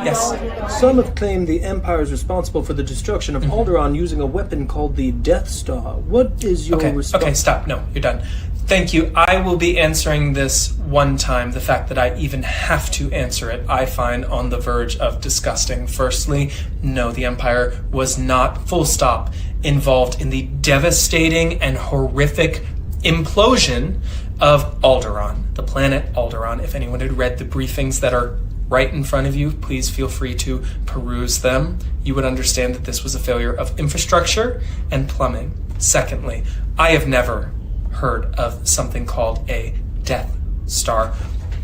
Yes. Some have claimed the Empire is responsible for the destruction of Alderaan using a weapon called the Death Star. What is your response? Okay, stop. No, you're done. Thank you. I will be answering this one time. The fact that I even have to answer it, I find on the verge of disgusting. Firstly, no, the Empire was not, full stop, involved in the devastating and horrific implosion of Alderaan, the planet Alderaan. If anyone had read the briefings that are right in front of you, please feel free to peruse them. You would understand that this was a failure of infrastructure and plumbing. Secondly, I have never heard of something called a Death Star.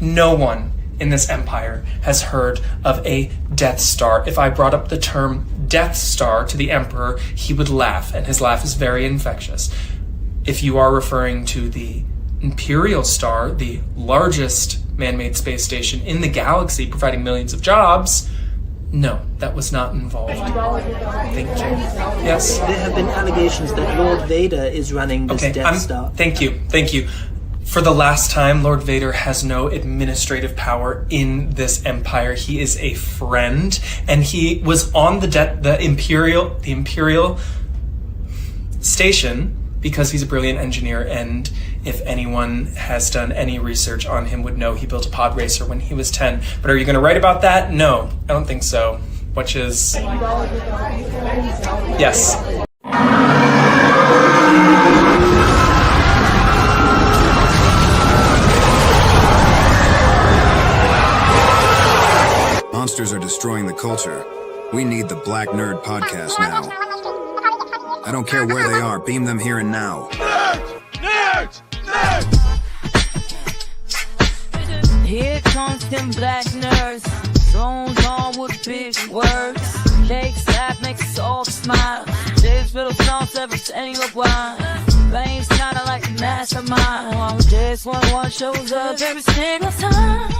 No one in this empire has heard of a Death Star. If I brought up the term Death Star to the Emperor, he would laugh, and his laugh is very infectious. If you are referring to the Imperial Star, the largest man-made space station in the galaxy, providing millions of jobs, no, that was not involved. Thank you. Yes? There have been allegations that Lord Vader is running this Death Star. Thank you. For the last time, Lord Vader has no administrative power in this empire. He is a friend, and he was on the Imperial station because he's a brilliant engineer, and if anyone has done any research on him would know he built a pod racer when he was 10. But are you going to write about that? No, I don't think so. Which is... Yes. Monsters are destroying the culture. We need the Black Nerd Podcast now. I don't care where they are, beam them here and now. Nerds! Here comes them black nerds, thrown on with big words. Cakes that makes us all smile. This little songs every time you look wild. Veins kinda like a mastermind. This one shows up every single time.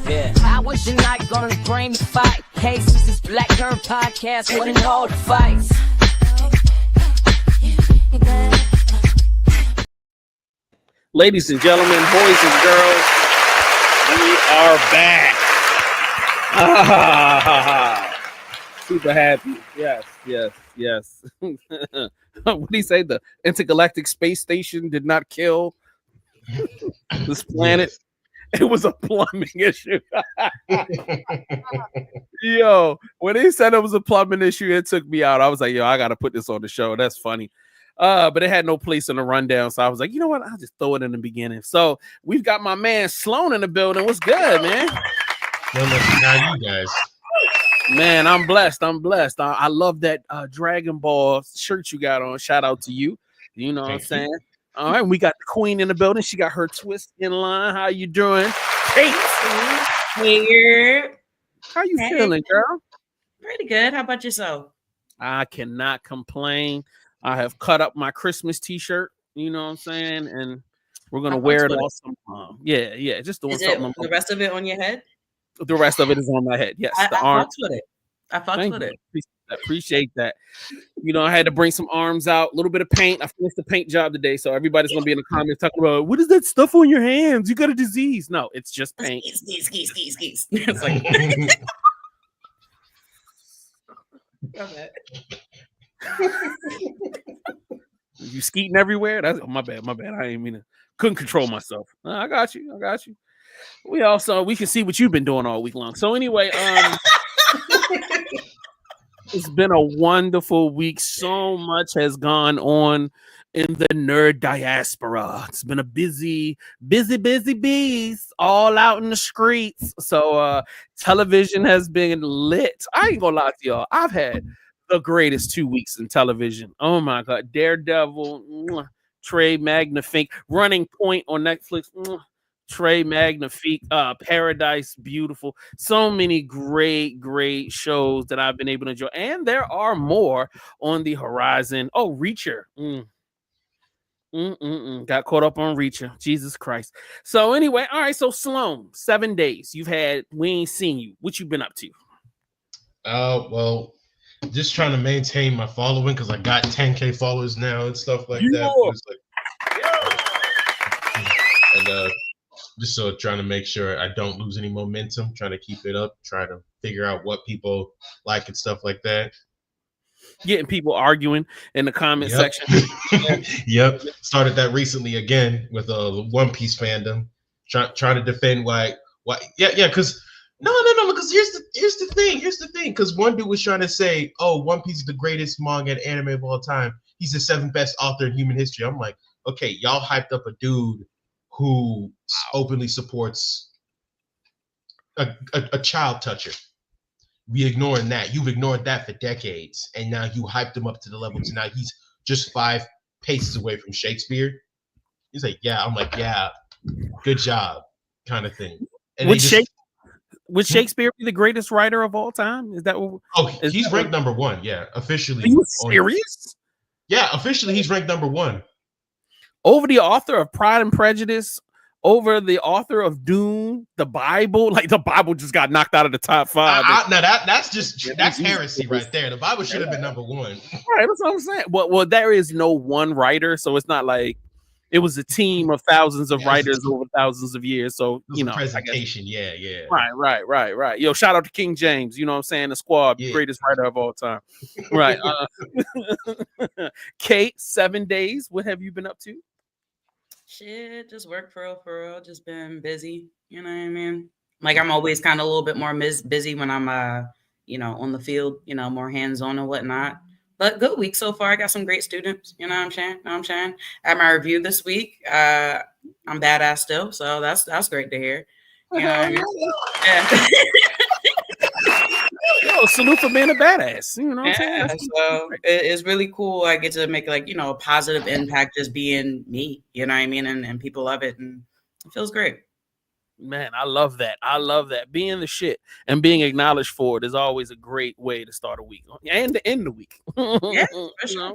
Yeah. I wish you're not gonna bring the fight. Hey, this is Black Nerd Podcast, winning all the fights. Ladies and gentlemen, boys and girls, we are back. Super happy. Yes. What do you say? The intergalactic space station did not kill this planet. Yes. It was a plumbing issue. Yo, when they said it was a plumbing issue, it took me out. I was like, yo, I got to put this on the show. That's funny. But it had no place in the rundown. So I was like, you know what? I'll just throw it in the beginning. So we've got my man Sloan in the building. What's good, man? How you guys? Man, I'm blessed. I love that Dragon Ball shirt you got on. Shout out to you. You know what I'm saying? All right, we got the queen in the building. She got her twist in line. How you doing? Hey. How you feeling, girl? Pretty good. How about yourself? I cannot complain. I have cut up my Christmas t-shirt, you know what I'm saying? And we're going to wear it all sometime. Yeah. Just doing something. The rest of it on your head? The rest of it is on my head. Yes. I fucked with it. I fucked with it. Appreciate that. You know, I had to bring some arms out, a little bit of paint. I finished the paint job today, so everybody's going to be in the comments talking about, what is that stuff on your hands? You got a disease. No, it's just paint. Skis. It's like... You skeeting everywhere? That's my bad. I ain't mean to. Couldn't control myself. I got you. We can see what you've been doing all week long. So anyway, it's been a wonderful week. So much has gone on in the nerd diaspora. It's been a busy beast all out in the streets. So television has been lit. I ain't gonna lie to y'all. I've had the greatest 2 weeks in television. Oh my God. Daredevil, Trey Magnifique, Running Point on Netflix, Trey Magnifique, Paradise Beautiful. So many great shows that I've been able to enjoy. And there are more on the horizon. Oh, Reacher. Got caught up on Reacher. Jesus Christ. So anyway, all right. So Sloan, 7 days. We ain't seen you. What you been up to? Well, just trying to maintain my following because I got 10K followers now and stuff like that. Just so trying to make sure I don't lose any momentum, trying to keep it up, trying to figure out what people like and stuff like that. Getting people arguing in the comment Yep. section. Yep. Started that recently again with a One Piece fandom, trying to defend why. Yeah. Because no. Because here's the thing. Because one dude was trying to say, "Oh, One Piece is the greatest manga and anime of all time. He's the 7th best author in human history." I'm like, okay, y'all hyped up a dude who openly supports a child toucher. We ignoring that. You've ignored that for decades, and now you hyped him up to the level to now he's just 5 paces away from Shakespeare. He's like, yeah. I'm like, yeah, good job, kind of thing. And would Shakespeare be the greatest writer of all time? Is that what? Oh, he's ranked number 1. Yeah, officially. Are you serious? Yeah, officially, he's ranked number 1 over the author of Pride and Prejudice. Over the author of Dune, the Bible, like the Bible just got knocked out of the top 5. No, that's heresy right there. The Bible should have been number 1. Right, that's what I'm saying. Well, there is no one writer, so it's not like it was a team of thousands of writers over thousands of years. So presentation, yeah. Right. Yo, shout out to King James. You know what I'm saying? The Squad, greatest writer of all time. Right. Kate, 7 days. What have you been up to? Shit, just work for real. Just been busy. You know what I mean? Like I'm always kind of a little bit more busy when I'm on the field. More hands-on and whatnot. But good week so far. I got some great students. You know what I'm saying? At my review this week, I'm badass still. So that's great to hear. You know what I mean? Yeah. Yo, salute for being a badass. You know what I'm saying? So it's really cool. I get to make a positive impact just being me. You know what I mean? And people love it, and it feels great. Man, I love that. Being the shit and being acknowledged for it is always a great way to start a week and to end the week. Yeah,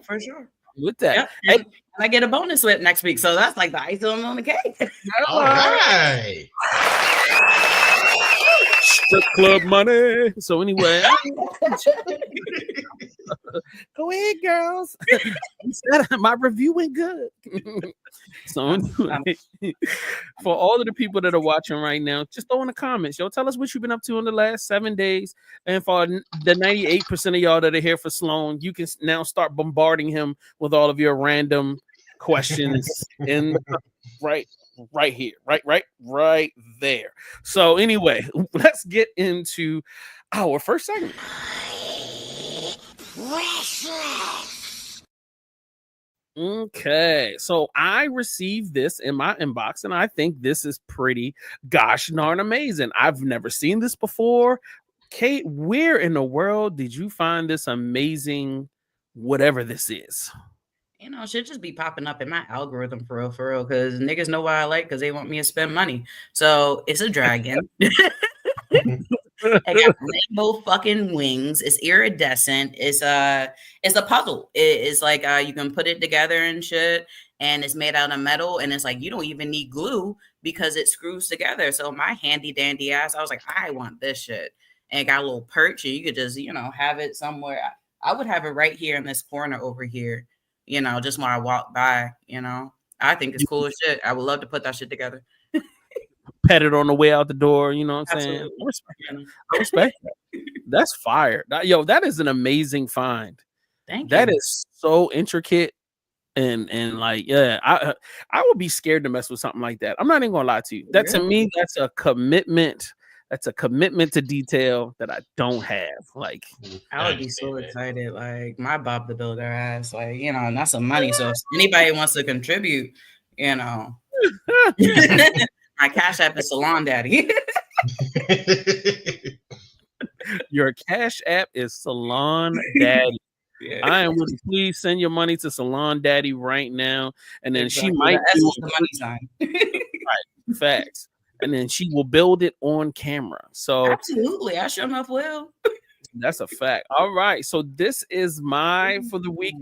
for sure. With that, yep. And I get a bonus with next week, so that's like the icing on the cake. All right. Strip club money. So anyway, go ahead, girls. My review went good. So anyway, for all of the people that are watching right now, just throw in the comments. Yo, tell us what you've been up to in the last 7 days. And for the 98% of y'all that are here for Sloan, you can now start bombarding him with all of your random questions in right here, right there. So anyway, let's get into our first segment. Okay, so I received this in my inbox, and I think this is pretty gosh darn amazing. I've never seen this before. Kate, where in the world did you find this amazing whatever this is? Should just be popping up in my algorithm for real, because niggas know what I like because they want me to spend money. So it's a dragon. I got rainbow fucking wings. It's iridescent. It's a puzzle. It's like you can put it together and shit, and it's made out of metal, and it's like you don't even need glue because it screws together. So my handy dandy ass, I was like, I want this shit, and it got a little perch, and you could just have it somewhere. I would have it right here in this corner over here. Just when I walk by. I think it's cool as shit. I would love to put that shit together. Pet it on the way out the door, you know what I'm saying? I respect that. That's fire. That is an amazing find. Thank you. That is so intricate and like, yeah, I would be scared to mess with something like that. I'm not even gonna lie to you. That to me, that's a commitment. That's a commitment to detail that I don't have. Like, I would be so excited. Like, my Bob the Builder ass, like, and that's some money. So if anybody wants to contribute, my Cash App is Salon Daddy. Your Cash App is Salon Daddy. Yeah. I am willing. Please send your money to Salon Daddy right now, and then she might do the money sign. Right, facts. And then she will build it on camera. So absolutely, I sure enough will. That's a fact. All right. So this is my for the week.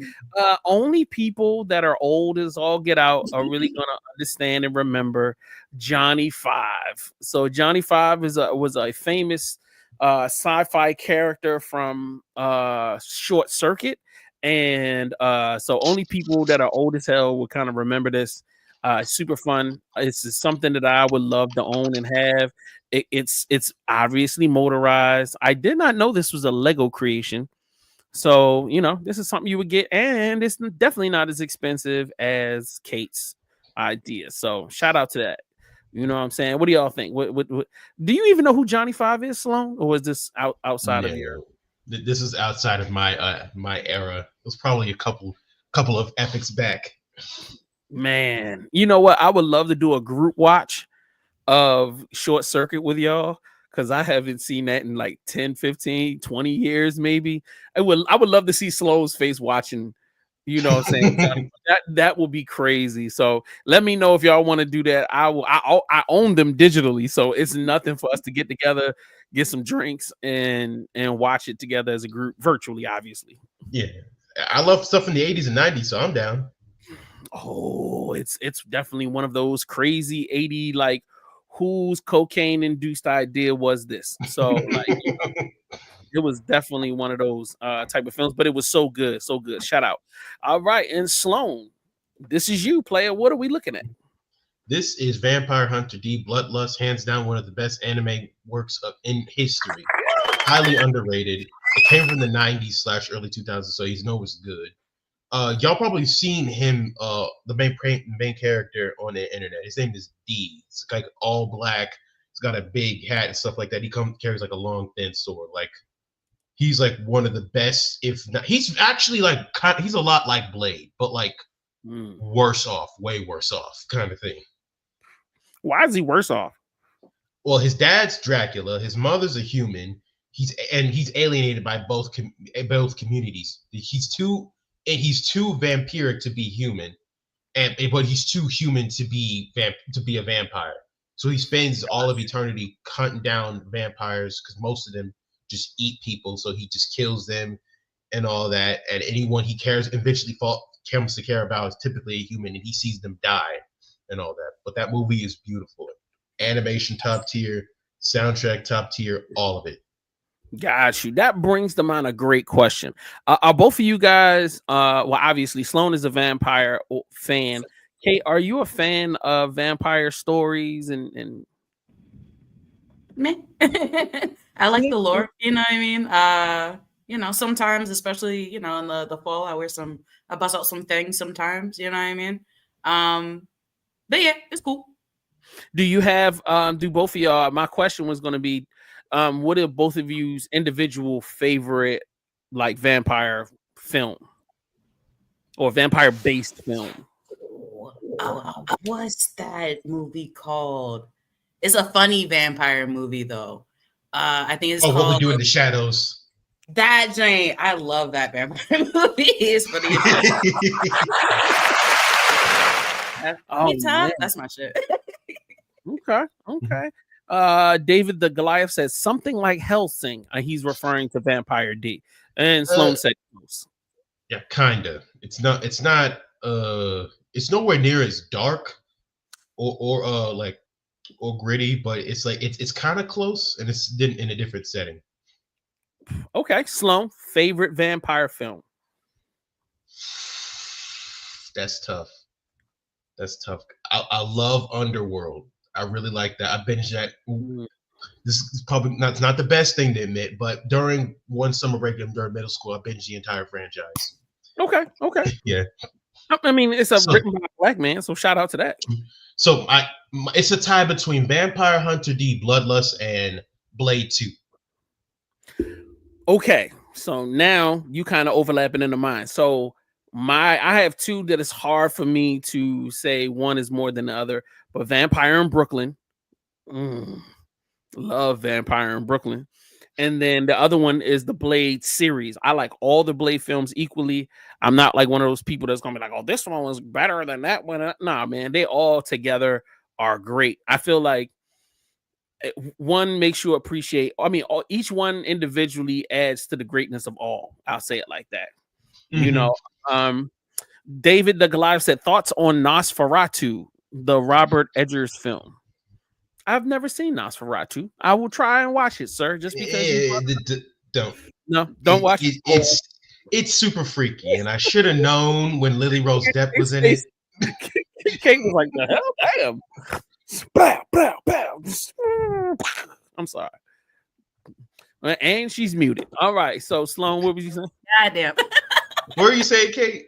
Only people that are old as all get out are really gonna understand and remember Johnny Five. So Johnny Five was a famous sci-fi character from Short Circuit. And so only people that are old as hell will kind of remember this. Super fun. It's something that I would love to own and have. It's obviously motorized. I did not know this was a Lego creation. So, this is something you would get, and it's definitely not as expensive as Kate's idea. So, shout out to that. You know what I'm saying? What do y'all think? What do you even know who Johnny Five is, Sloan? Or was this outside of your? This is outside of my era. It was probably a couple of epics back. Man, you know what? I would love to do a group watch of Short Circuit with y'all, because I haven't seen that in like 10, 15, 20 years, maybe. I would love to see Sloan's face watching, you know what I'm saying? that will be crazy. So let me know if y'all want to do that. I own them digitally, so it's nothing for us to get together, get some drinks, and watch it together as a group, virtually, obviously. Yeah. I love stuff in the 80s and 90s, so I'm down. Oh, it's definitely one of those crazy 80, like, whose cocaine induced idea was this? So like, it was definitely one of those type of films, but it was so good. Shout out. All right, and Sloan, this is you, player. What are we looking at? This is Vampire Hunter D Bloodlust, hands down one of the best anime works in history. Highly underrated. It came from the 90s / early 2000s, so you know it's good. Y'all probably seen him, the main character on the internet. His name is D. It's like all black. He's got a big hat and stuff like that. He carries like a long, thin sword. Like, he's like one of the best, if not. He's actually like he's a lot like Blade, but like worse off, way worse off, kind of thing. Why is he worse off? Well, his dad's Dracula. His mother's a human. He's alienated by both communities. He's too vampiric to be human, but he's too human to be a vampire. So he spends all of eternity hunting down vampires, because most of them just eat people. So he just kills them and all that. And anyone he eventually comes to care about is typically a human, and he sees them die and all that. But that movie is beautiful. Animation top tier, soundtrack top tier, all of it. Got you. That brings to mind a great question. Are both of you guys, well, obviously Sloan is a vampire fan. Kate, are you a fan of vampire stories and Meh. I like the lore, you know what I mean? Sometimes, especially, in the fall, I bust out some things sometimes, you know what I mean? But yeah, it's cool. Do you have do both of y'all, my question was going to be, what are both of you's individual favorite like vampire film or vampire based film? What's that movie called? It's a funny vampire movie though. I think it's called What We Do in the Shadows. That Jane, I love that vampire movie. It's funny. That's my shit. Okay. David the Goliath says something like Hellsing. He's referring to Vampire D. And Sloan said close. Yeah, kinda. It's nowhere near as dark or gritty, but it's like it's kind of close, and it's in a different setting. Okay, Sloan, favorite vampire film. That's tough. I love Underworld. I really like that. I binged that. This is probably not the best thing to admit, but during one summer break during middle school, I binged the entire franchise. Okay. Yeah. I mean, it's written by a black man, so shout out to that. So it's a tie between Vampire Hunter D Bloodlust and Blade 2. Okay, so now you kind of overlapping into mine. So I have two that it's hard for me to say one is more than the other, but Vampire in Brooklyn, love Vampire in Brooklyn. And then the other one is the Blade series. I like all the Blade films equally. I'm not like one of those people that's gonna be like, oh, this one was better than that one. Nah, man, they all together are great. I feel like one makes you appreciate. I mean, each one individually adds to the greatness of all. I'll say it like that. Mm-hmm. David the Goliath said thoughts on Nosferatu, the Robert Eggers film. I've never seen Nosferatu. I will try and watch it, sir. Just because don't watch it. It's super freaky, and I should have known when Lily Rose Depp was in it. Kate was like, the hell, damn. Bow, bow, bow. I'm sorry. And she's muted. All right. So, Sloan, what was you saying? Goddamn. What were you saying, Kate?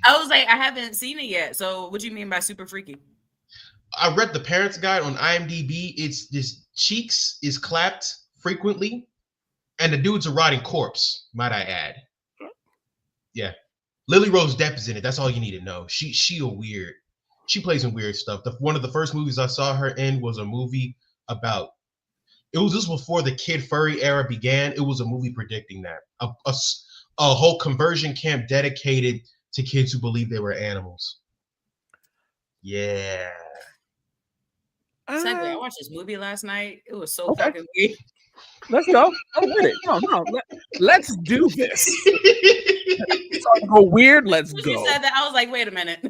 I was like, I haven't seen it yet. So, what do you mean by super freaky? I read the parents' guide on IMDb. It's this cheeks is clapped frequently, and the dude's a rotting corpse, might I add. Yeah. Lily Rose Depp is in it. That's all you need to know. She a weird. She plays in weird stuff. One of the first movies I saw her in was a movie about. It was just before the kid furry era began. It was a movie predicting that a whole conversion camp dedicated to kids who believe they were animals. Yeah. Segue, I watched this movie last night. It was so fucking weird. Let's go. I'm with it. No. Let's do this. Go weird. Let's go. You said that, I was like, wait a minute.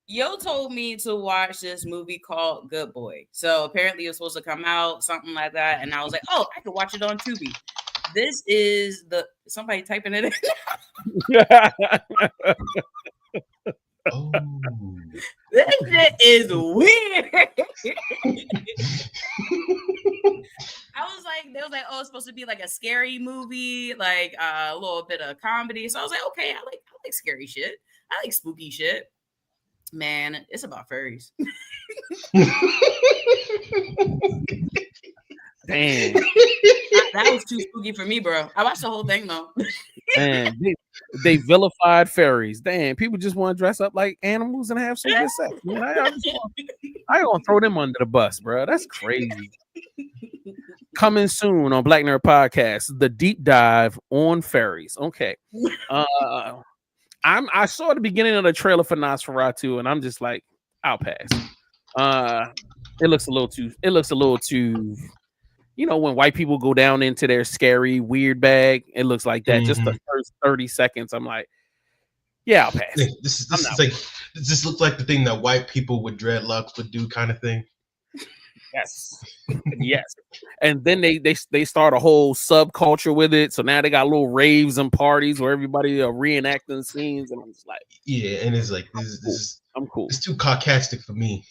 Yo told me to watch this movie called Good Boy. So apparently it was supposed to come out, something like that. And I was like, oh, I could watch it on Tubi. This is somebody typing it in. Oh. This shit is weird. They was like, oh, it's supposed to be like a scary movie, like a little bit of comedy. So I was like, okay, I like scary shit. I like spooky shit. Man, it's about furries. Damn. That was too spooky for me, bro. I watched the whole thing though. Man, they vilified fairies. Damn, people just want to dress up like animals and have some good sex. Man, I gonna throw them under the bus, bro. That's crazy. Coming soon on Black Nerd Podcast, the deep dive on fairies. Okay. I saw the beginning of the trailer for Nosferatu, and I'm just like, I'll pass. It looks a little too, you know, when white people go down into their scary, weird bag, it looks like that. Mm-hmm. Just the first 30 seconds, I'm like, yeah, I'll pass. This looks like the thing that white people with dreadlocks would do, kind of thing. Yes. Yes. And then they start a whole subculture with it. So now they got little raves and parties where everybody are reenacting scenes, and I'm just like, yeah, and it's like I'm cool. It's too sarcastic for me.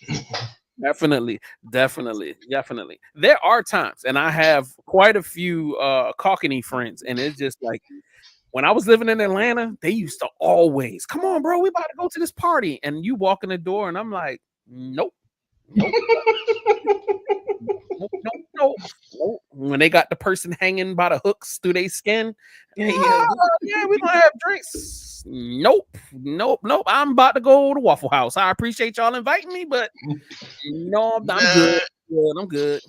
Definitely. There are times, and I have quite a few Cockney friends, and it's just like when I was living in Atlanta, they used to always, come on, bro, we about to go to this party, and you walk in the door, and I'm like, nope. Nope. When they got the person hanging by the hooks through their skin, yeah, we gonna have drinks. Nope. I'm about to go to Waffle House. I appreciate y'all inviting me, but no, I'm good.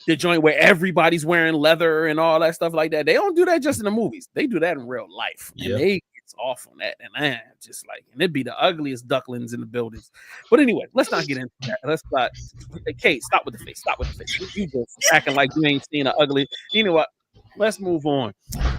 The joint where everybody's wearing leather and all that stuff like that. They don't do that just in the movies. They do that in real life. Yeah. And they gets off on that. And and it'd be the ugliest ducklings in the buildings. But anyway, let's not get into that. Let's not. Kate, stop with the face. You just acting like you ain't seen an ugly. You know what? Let's move on.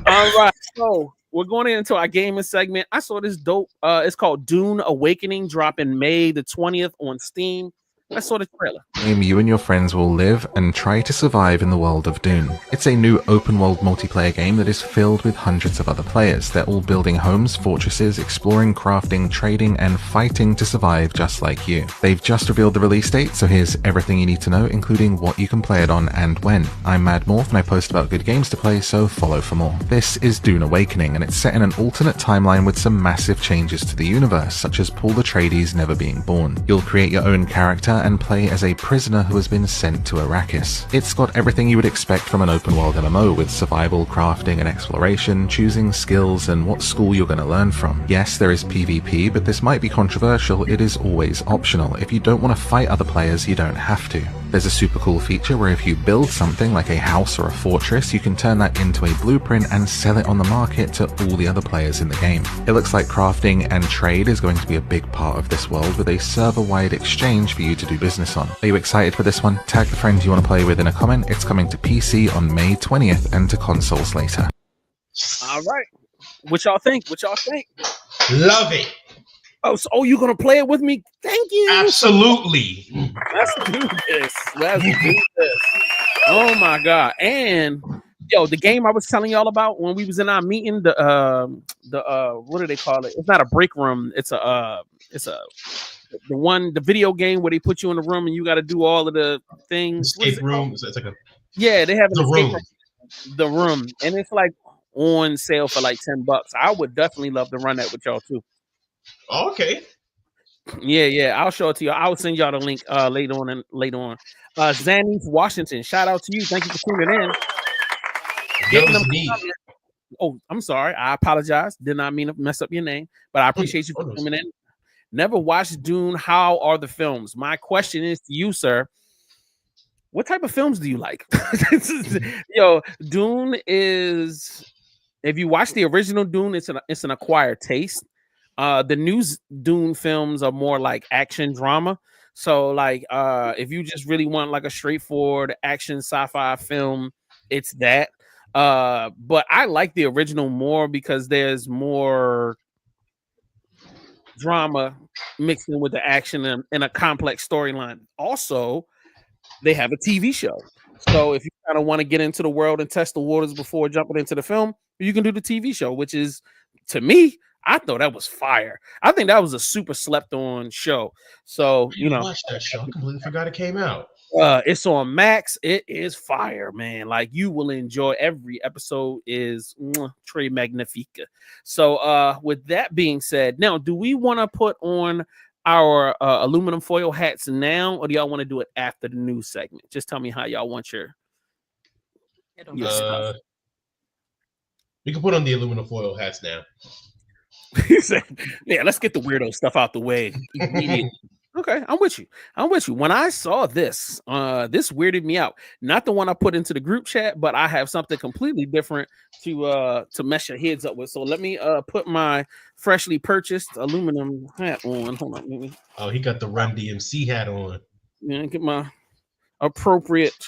All right. So we're going into our gaming segment. I saw this dope. It's called Dune Awakening, dropping May the 20th on Steam. I saw the trailer. You and your friends will live and try to survive in the world of Dune. It's a new open-world multiplayer game that is filled with hundreds of other players. They're all building homes, fortresses, exploring, crafting, trading, and fighting to survive just like you. They've just revealed the release date, so here's everything you need to know, including what you can play it on and when. I'm Mad Morph, and I post about good games to play, so follow for more. This is Dune Awakening, and it's set in an alternate timeline with some massive changes to the universe, such as Paul Atreides never being born. You'll create your own character and play as a prisoner who has been sent to Arrakis. It's got everything you would expect from an open world MMO, with survival, crafting and exploration, choosing skills and what school you're going to learn from. Yes, there is PvP, but this might be controversial. It is always optional. If you don't want to fight other players, you don't have to. There's a super cool feature where if you build something like a house or a fortress, you can turn that into a blueprint and sell it on the market to all the other players in the game. It looks like crafting and trade is going to be a big part of this world, with a server-wide exchange for you to do business on. Are you excited for this one? Tag the friend you want to play with in a comment. It's coming to PC on May 20th and to consoles later. All right. What y'all think? Love it. Oh, you're going to play it with me? Thank you. Absolutely. Let's do this. Oh, my God. And Yo, the game I was telling y'all about when we was in our meeting, the what do they call it? It's not a break room. It's the video game where they put you in the room and you got to do all of the things. Escape room. It's like they have an escape room. room. The room, and it's like on sale for like $10. I would definitely love to run that with y'all too. Oh, okay. Yeah, I'll show it to you. I'll send y'all the link later on. Zannies Washington, shout out to you. Thank you for tuning in. Oh, I'm sorry. I apologize. Did not mean to mess up your name, but I appreciate you for coming in. Never watched Dune. How are the films? My question is to you, sir. What type of films do you like? Yo, Dune is. If you watch the original Dune, it's an acquired taste. The new Dune films are more like action drama. So, like, if you just really want like a straightforward action sci-fi film, it's that. But I like the original more because there's more drama mixed in with the action and a complex storyline. Also, they have a TV show. So if you kind of want to get into the world and test the waters before jumping into the film, you can do the TV show, which is, to me, I thought that was fire. I think that was a super slept on show. So, you know, watch that show. I completely forgot it came out. It's on Max. It is fire, man. Like, you will enjoy every episode. Is Tre Magnifica. So with that being said, now do we want to put on our aluminum foil hats now, or do y'all want to do it after the news segment? Just tell me how y'all want your stuff. We can put on the aluminum foil hats now. Yeah, let's get the weirdo stuff out the way immediately. Okay, I'm with you. When I saw this, this weirded me out. Not the one I put into the group chat, but I have something completely different to mess your heads up with. So let me put my freshly purchased aluminum hat on. Hold on. Oh, he got the Run DMC hat on. Yeah, get my appropriate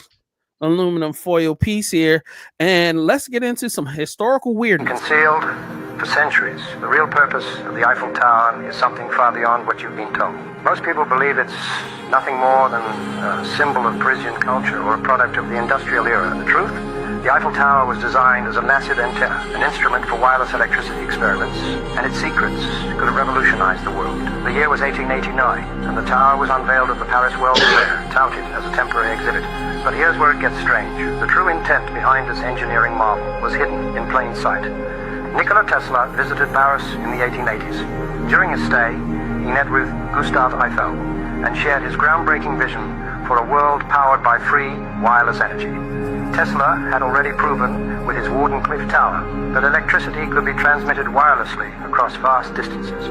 aluminum foil piece here, and let's get into some historical weirdness. Concealed for centuries, the real purpose of the Eiffel Tower is something far beyond what you've been told. Most people believe it's nothing more than a symbol of Parisian culture or a product of the industrial era. The truth? The Eiffel Tower was designed as a massive antenna, an instrument for wireless electricity experiments, and its secrets could have revolutionized the world. The year was 1889, and the tower was unveiled at the Paris World Fair, touted as a temporary exhibit. But here's where it gets strange. The true intent behind this engineering marvel was hidden in plain sight. Nikola Tesla visited Paris in the 1880s. During his stay, he met with Gustave Eiffel and shared his groundbreaking vision for a world powered by free, wireless energy. Tesla had already proven with his Wardenclyffe Tower that electricity could be transmitted wirelessly across vast distances.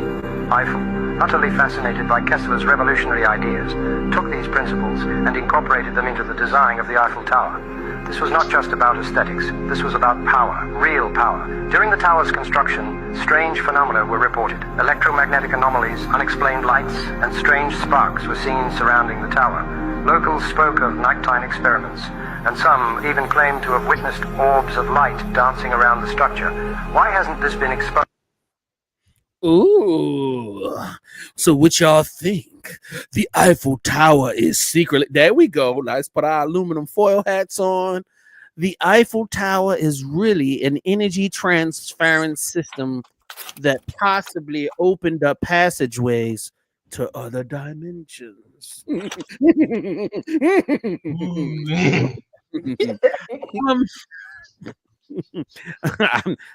Eiffel, utterly fascinated by Kessler's revolutionary ideas, took these principles and incorporated them into the design of the Eiffel Tower. This was not just about aesthetics, this was about power, real power. During the tower's construction, strange phenomena were reported. Electromagnetic anomalies, unexplained lights, and strange sparks were seen surrounding the tower. Locals spoke of nighttime experiments, and some even claimed to have witnessed orbs of light dancing around the structure. Why hasn't this been exposed? Ooh, so what y'all think? The Eiffel Tower is secretly, there we go. Let's put our aluminum foil hats on. The Eiffel Tower is really an energy transference system that possibly opened up passageways to other dimensions.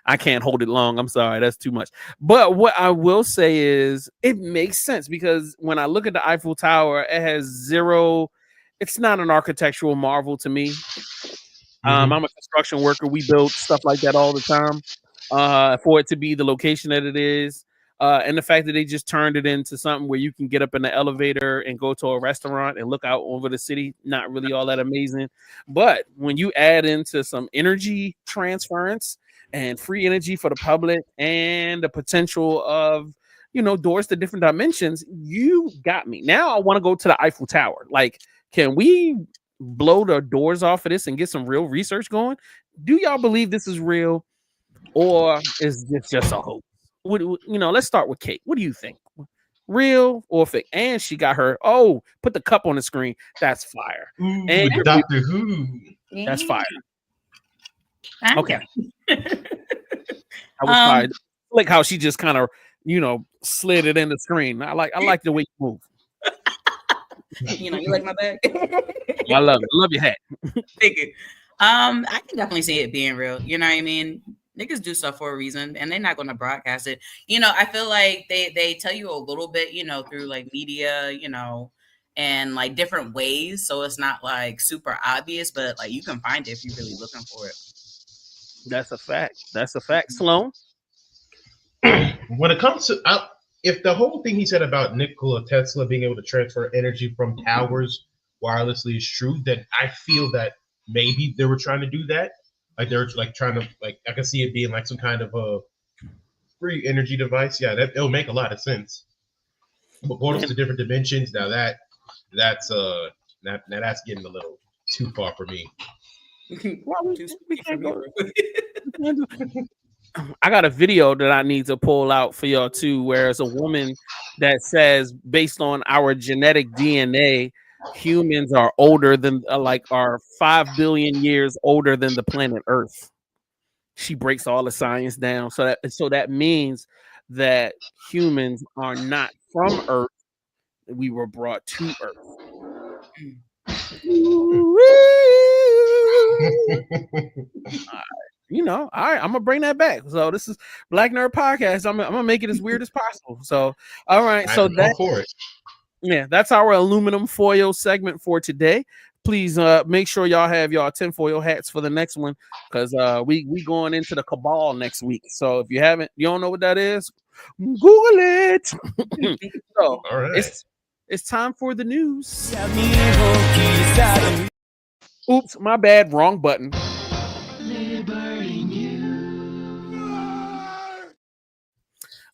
I can't hold it long. I'm sorry. That's too much. But what I will say is it makes sense because when I look at the Eiffel Tower, it has zero. It's not an architectural marvel to me. I'm a construction worker. We build stuff like that all the time. For it to be the location that it is. And the fact that they just turned it into something where you can get up in the elevator and go to a restaurant and look out over the city, not really all that amazing. But when you add into some energy transference and free energy for the public and the potential of, doors to different dimensions, you got me. Now I want to go to the Eiffel Tower. Like, can we blow the doors off of this and get some real research going? Do y'all believe this is real, or is this just a hoax? Let's start with Kate. What do you think? Real or fake? And she got her. Oh, put the cup on the screen. That's fire. Ooh, and Doctor Who. That's fire. Thank Okay. you. I was fine. Like how she just kind of, slid it in the screen. I like the way you move. You like my bag? I love it. I love your hat. Thank you. I can definitely see it being real. You know what I mean? Niggas do stuff for a reason, and they're not going to broadcast it. I feel like they tell you a little bit, through like media, and like different ways, so it's not like super obvious, but like you can find it if you're really looking for it. That's a fact. Sloan? When it comes to if the whole thing he said about Nikola Tesla being able to transfer energy from towers wirelessly is true, then I feel that maybe they were trying to do that. Like they're like trying to I can see it being like some kind of a free energy device. Yeah, it'll make a lot of sense. But portals to different dimensions, that's getting a little too far for me. I got a video that I need to pull out for y'all too, where it's a woman that says, based on our genetic DNA, humans are older than are 5 billion years older than the planet Earth. She breaks all the science down, so that means that humans are not from Earth. We were brought to Earth. All right, I'm gonna bring that back. So this is Black Nerd Podcast. I'm gonna make it as weird as possible. So, all right, so that's our aluminum foil segment for today. Please make sure y'all have y'all tinfoil hats for the next one, because we going into the cabal next week. So if you don't know what that is, Google it. So all right. It's time for the news. Oops, my bad, wrong button.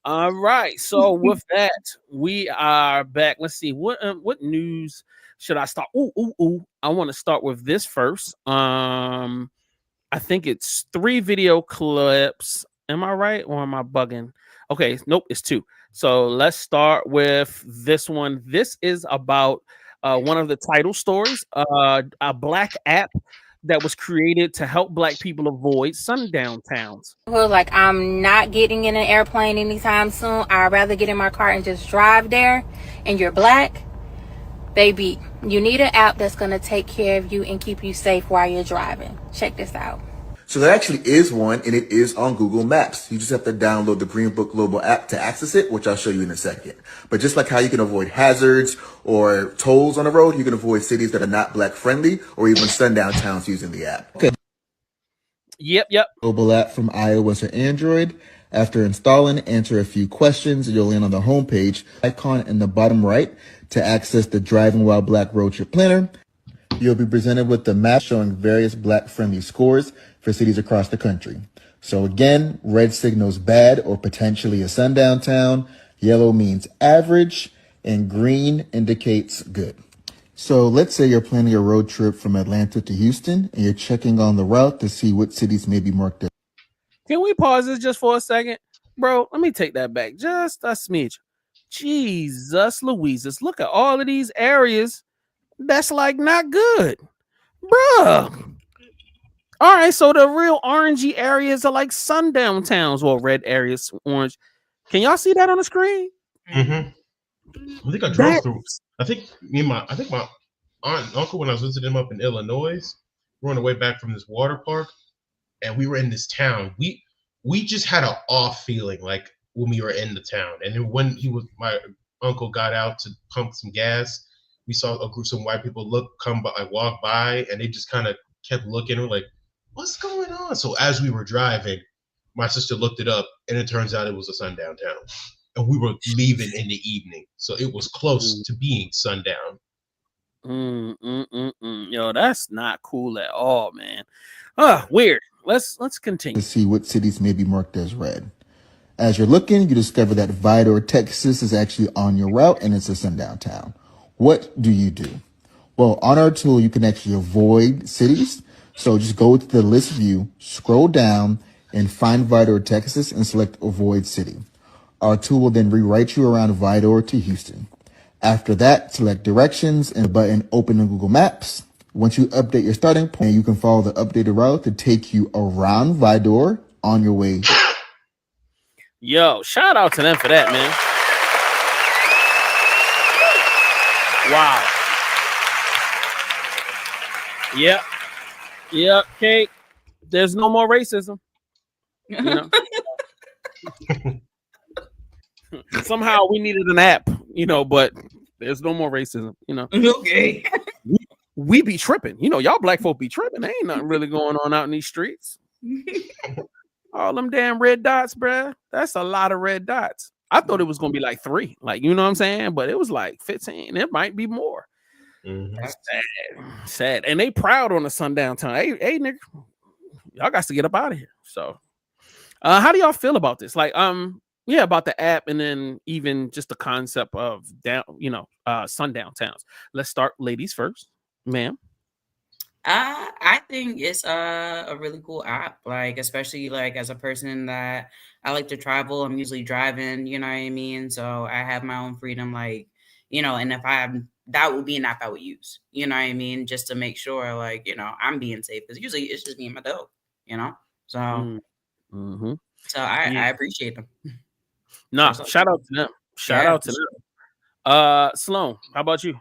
All right, so with that, we are back. Let's see what news should I start? Ooh! I want to start with this first. I think it's 3 video clips. Am I right or am I bugging? Okay, nope, it's 2. So let's start with this one. This is about one of the title stories, a Black app that was created to help Black people avoid sundown towns. Well, like, I'm not getting in an airplane anytime soon. I'd rather get in my car and just drive there. And you're Black, baby, you need an app that's going to take care of you and keep you safe while you're driving. Check this out. So there actually is one, and it is on Google Maps. You just have to download the Greenbook Global app to access it, which I'll show you in a second. But just like how you can avoid hazards or tolls on the road, you can avoid cities that are not Black friendly or even sundown towns using the app. Okay. Yep. Global app from iOS or Android. After installing, answer a few questions, and you'll land on the homepage icon in the bottom right to access the Driving While Black road trip planner. You'll be presented with the map showing various Black-friendly scores for cities across the country. So again, red signals bad or potentially a sundown town, yellow means average, and green indicates good. So let's say you're planning a road trip from Atlanta to Houston, and you're checking on the route to see what cities may be marked as. Can we pause this just for a second? Bro, let me take that back just a smidge. Jesus Louises, look at all of these areas that's like not good. Bruh. All right, so the real orangey areas are like sundown towns, or red areas, orange. Can y'all see that on the screen? Mm-hmm. I think I drove through. I think my aunt and uncle, when I was visiting them up in Illinois, we were on the way back from this water park, and we were in this town. We just had an off feeling like when we were in the town. And then when my uncle got out to pump some gas, we saw some white people walk by, and they just kind of kept looking. We're like, what's going on? So as we were driving, my sister looked it up, and it turns out it was a sundown town. And we were leaving in the evening, so it was close to being sundown. Yo, that's not cool at all, man. Weird. Let's continue. To see what cities may be marked as red. As you're looking, you discover that Vidor, Texas is actually on your route, and it's a sundown town. What do you do? Well, on our tool, you can actually avoid cities. So just go to the list view, scroll down, and find Vidor, Texas, and select Avoid City. Our tool will then rewrite you around Vidor to Houston. After that, select Directions and the button Open in Google Maps. Once you update your starting point, you can follow the updated route to take you around Vidor on your way. Yo, shout out to them for that, man. Wow. Yep, Kate. There's no more racism. You know? Somehow we needed an app, but there's no more racism, Okay. We be tripping. Y'all black folk be tripping. There ain't nothing really going on out in these streets. All them damn red dots, bruh. That's a lot of red dots. I thought it was going to be like 3, like, you know what I'm saying? But it was like 15. It might be more. Sad. And they proud on the Sundown town. Hey, nigga, y'all got to get up out of here. So, how do y'all feel about this? Like, about the app, and then even just the concept of sundown towns. Let's start ladies first, ma'am. I think it's a really cool app, like, especially like as a person that I like to travel. I'm usually driving, you know what I mean? So I have my own freedom, like, and if that would be an app I would use, you know what I mean? Just to make sure, like, I'm being safe, because usually it's just me and my dog, so so I appreciate them. Nah, shout out to them. Shout out to them. Sloan, how about you?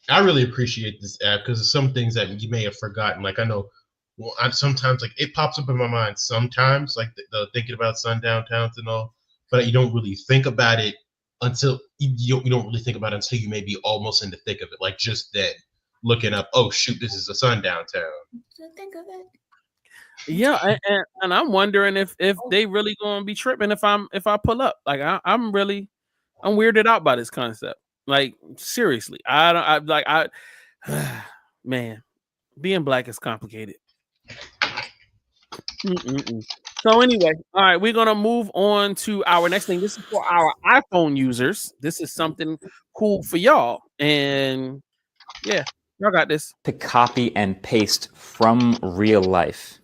I really appreciate this app because there's some things that you may have forgotten. Like, I know, sometimes, like, it pops up in my mind sometimes, like the thinking about sundown towns and all, but you don't really think about it until you don't really think about it until you may be almost in the thick of it. Like, just then looking up, oh shoot, this is a sundown town. Think of it. Yeah, and I'm wondering if they really gonna be tripping if I pull up. Like, I'm weirded out by this concept. Like, seriously, man, being black is complicated. So anyway, all right, we're gonna move on to our next thing. This is for our iPhone users. This is something cool for y'all, and yeah, y'all got this. To copy and paste from real life.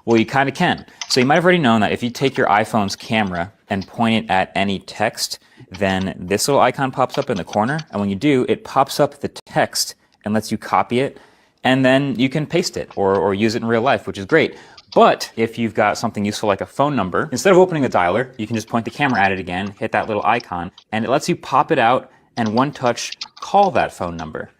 Well, you kind of can. So you might have already known that if you take your iPhone's camera and point it at any text, then this little icon pops up in the corner. And when you do, it pops up the text and lets you copy it. And then you can paste it or use it in real life, which is great. But if you've got something useful like a phone number, instead of opening the dialer, you can just point the camera at it again, hit that little icon, and it lets you pop it out and one touch call that phone number.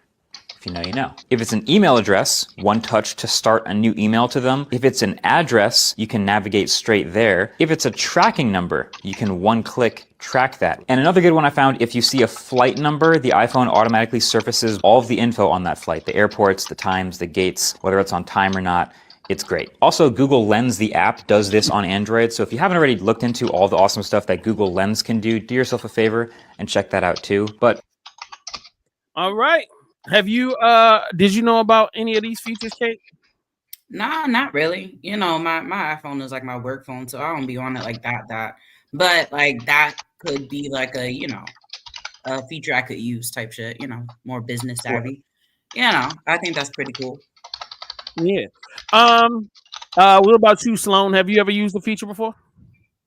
If you know, you know. If it's an email address, one touch to start a new email to them. If it's an address, you can navigate straight there. If it's a tracking number, you can one click track that. And another good one I found, if you see a flight number, the iPhone automatically surfaces all of the info on that flight, the airports, the times, the gates, whether it's on time or not. It's great. Also, Google Lens, the app, does this on Android. So if you haven't already looked into all the awesome stuff that Google Lens can do yourself a favor and check that out too. But all right. Have you did you know about any of these features, Kate? Nah, not really. My iPhone is like my work phone, so I don't be on it like that. But like that could be like a feature I could use type shit, more business savvy. I think that's pretty cool. Yeah. What about you, Sloan? Have you ever used the feature before?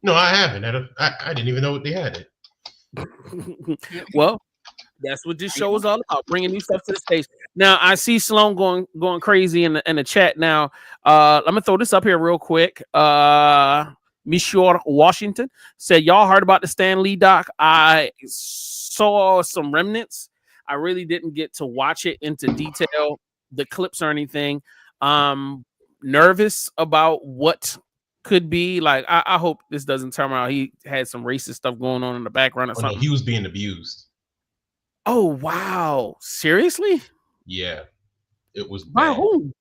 No, I haven't. I didn't even know what they had it. Well, that's what this show is all about, bringing new stuff to the stage. Now, I see Sloan going crazy in the chat now. Let me throw this up here real quick. Monsieur Washington said, y'all heard about the Stan Lee doc? I saw some remnants. I really didn't get to watch it into detail, the clips or anything. Nervous about what could be. Like, I hope this doesn't turn out he had some racist stuff going on in the background or something. No, he was being abused. Oh, wow. Seriously? Yeah. It was by bad. who?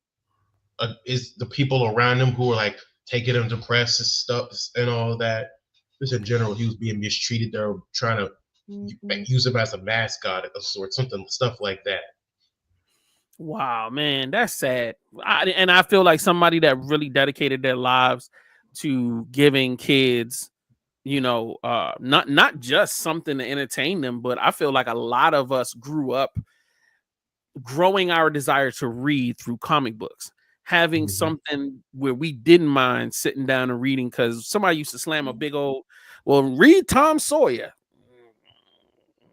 Is the people around him who were like taking him to press and stuff and all that. Just in general, he was being mistreated. They were trying to use him as a mascot of sort, stuff like that. Wow, man, that's sad. I feel like somebody that really dedicated their lives to giving kids, not just something to entertain them, but I feel like a lot of us grew up growing our desire to read through comic books, having something where we didn't mind sitting down and reading because somebody used to slam a big old, well, read Tom Sawyer.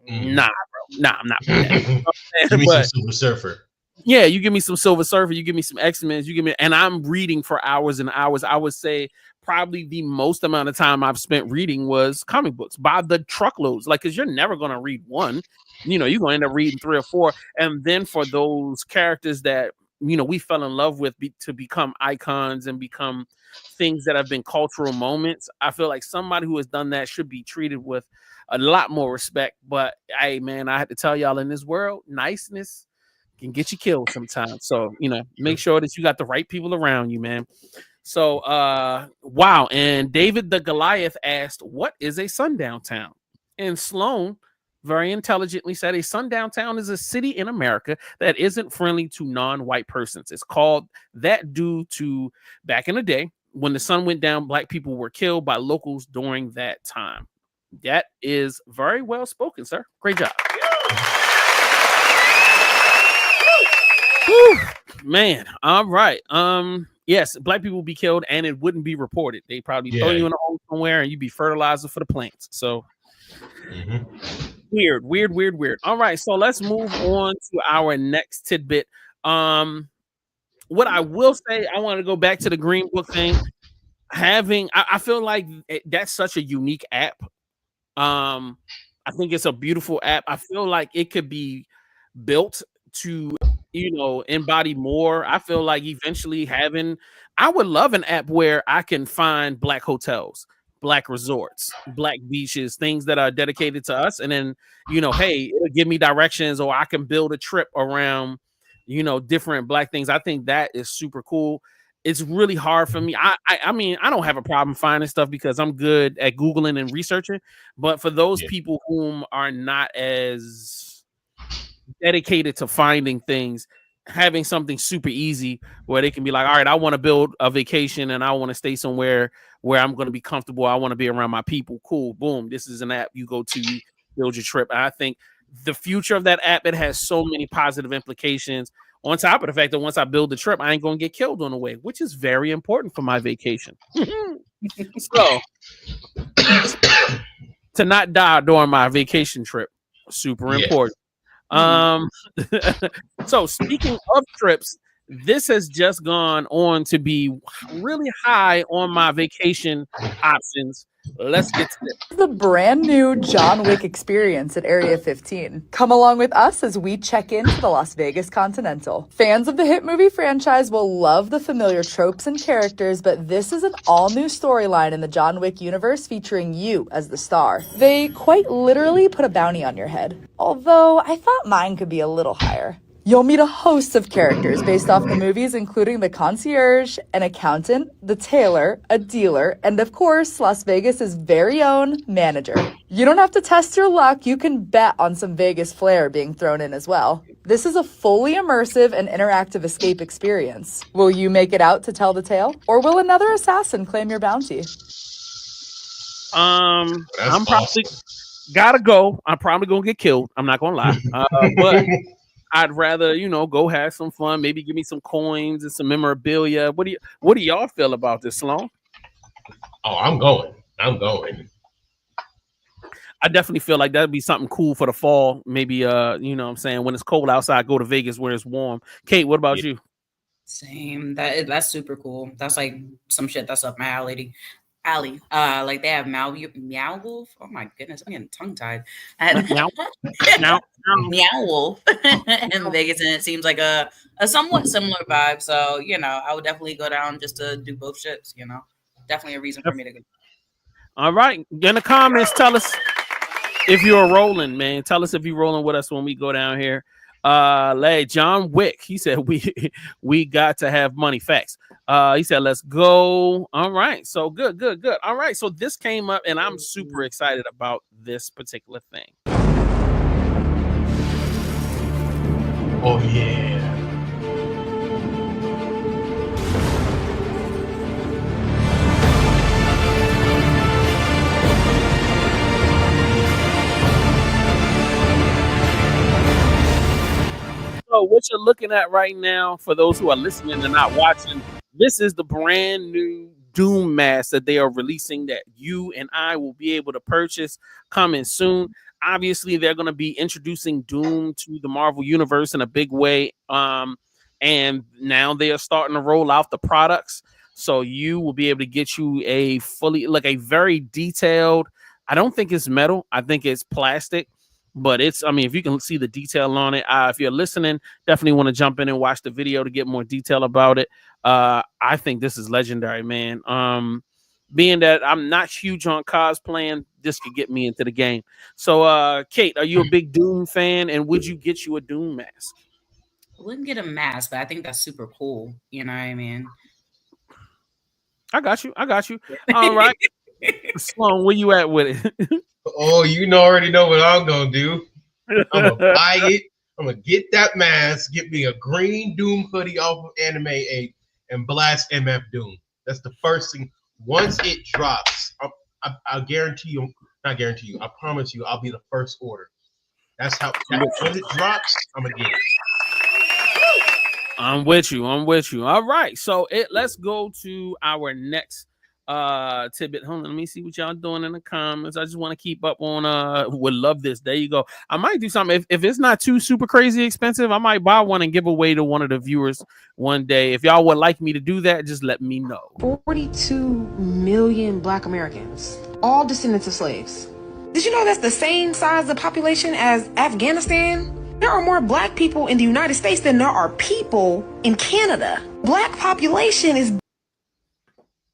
Nah, bro. Nah, I'm not. Give me some Silver Surfer. Yeah, you give me some Silver Surfer, you give me some X-Men, you give me, and I'm reading for hours and hours. I would say probably the most amount of time I've spent reading was comic books by the truckloads. Like, because you're never going to read one, you're going to end up reading 3 or 4. And then for those characters that, we fell in love with to become icons and become things that have been cultural moments, I feel like somebody who has done that should be treated with a lot more respect. But hey, man, I had to tell y'all, in this world, niceness can get you killed sometimes. So, make sure that you got the right people around you, man. So, wow. And David the Goliath asked, what is a sundown town? And Sloan very intelligently said, a sundown town is a city in America that isn't friendly to non-white persons. It's called that due to back in the day when the sun went down, Black people were killed by locals during that time. That is very well spoken, sir. Great job. Whew, man, all right. Yes, Black people will be killed and it wouldn't be reported. They probably throw you in a hole somewhere and you'd be fertilizer for the plants. So weird. All right, so let's move on to our next tidbit. What I will say, I want to go back to the Greenbook thing. I feel like that's such a unique app. I think it's a beautiful app. I feel like it could be built to embody more. I feel like eventually I would love an app where I can find Black hotels, Black resorts, Black beaches, things that are dedicated to us. And then, hey, it'll give me directions, or I can build a trip around, different Black things. I think that is super cool. It's really hard for me. I mean, I don't have a problem finding stuff because I'm good at Googling and researching. But for those people whom are not as dedicated to finding things, having something super easy where they can be like, all right, I want to build a vacation and I want to stay somewhere where I'm going to be comfortable. I want to be around my people. Cool. Boom. This is an app you go to build your trip. And I think the future of that app, it has so many positive implications on top of the fact that once I build the trip, I ain't going to get killed on the way, which is very important for my vacation. So to not die during my vacation trip, super important. So speaking of trips, this has just gone on to be really high on my vacation options. Let's get to it. The brand new John Wick experience at Area 15. Come along with us as we check into the Las Vegas Continental. Fans of the hit movie franchise will love the familiar tropes and characters, but this is an all-new storyline in the John Wick universe featuring you as the star. They quite literally put a bounty on your head, although I thought mine could be a little higher. You'll meet a host of characters based off the movies, including the concierge, an accountant, the tailor, a dealer, and of course, Las Vegas's very own manager. You don't have to test your luck. You can bet on some Vegas flair being thrown in as well. This is a fully immersive and interactive escape experience. Will you make it out to tell the tale? Or will another assassin claim your bounty? I'm probably gotta go. I'm probably gonna get killed. I'm not gonna lie. But I'd rather, go have some fun, maybe give me some coins and some memorabilia. What do y'all feel about this, Sloan? Oh, I'm going. I definitely feel like that'd be something cool for the fall. Maybe what I'm saying, when it's cold outside, go to Vegas where it's warm. Kate, what about you? Same. That's super cool. That's like some shit that's up my alley. Like they have Meow Wolf. Oh my goodness, I'm getting tongue tied. Meow Wolf in Vegas, and it seems like a somewhat similar vibe. So I would definitely go down just to do both ships. Definitely a reason for me to go. All right, in the comments, tell us if you're rolling, man. Tell us if you're rolling with us when we go down here. John Wick, he said we got to have money. Facts. He said let's go. All right, so good. All right, so this came up and I'm super excited about this particular thing. Oh yeah. So what you're looking at right now, for those who are listening and not watching, this is the brand new Dune mask that they are releasing that you and I will be able to purchase coming soon. Obviously, they're going to be introducing Doom to the Marvel Universe in a big way. And now they are starting to roll out the products. So you will be able to get you a fully, like a very detailed, I don't think it's metal. I think it's plastic. But it's, I mean, if you can see the detail on it, if you're listening, definitely want to jump in and watch the video to get more detail about it. I think this is legendary, man. Being that I'm not huge on cosplaying, this could get me into the game. So, Kate, are you a big Doom fan? And would you get you a Doom mask? I wouldn't get a mask, but I think that's super cool. You know what I mean? I got you. All right. Sloan, where you at with it? Oh, you already know what I'm gonna do. I'm gonna buy it. I'm gonna get that mask, get me a green Doom hoodie off of Anime 8, and blast MF Doom. That's the first thing. Once it drops, I'll guarantee you, not guarantee you, I promise you, I'll be the first order. That's how, when it drops, I'm gonna get it. I'm with you. All right. So let's go to our next tidbit. Hold on, let me see what y'all doing in the comments. I just want to keep up on would love this. There you go. I might do something if it's not too super crazy expensive. I might buy one and give away to one of the viewers one day. If y'all would like me to do that, just let me know. 42 million Black Americans, all descendants of slaves. Did you know that's the same size of population as Afghanistan? There are more Black people in the United States than there are people in Canada. Black population is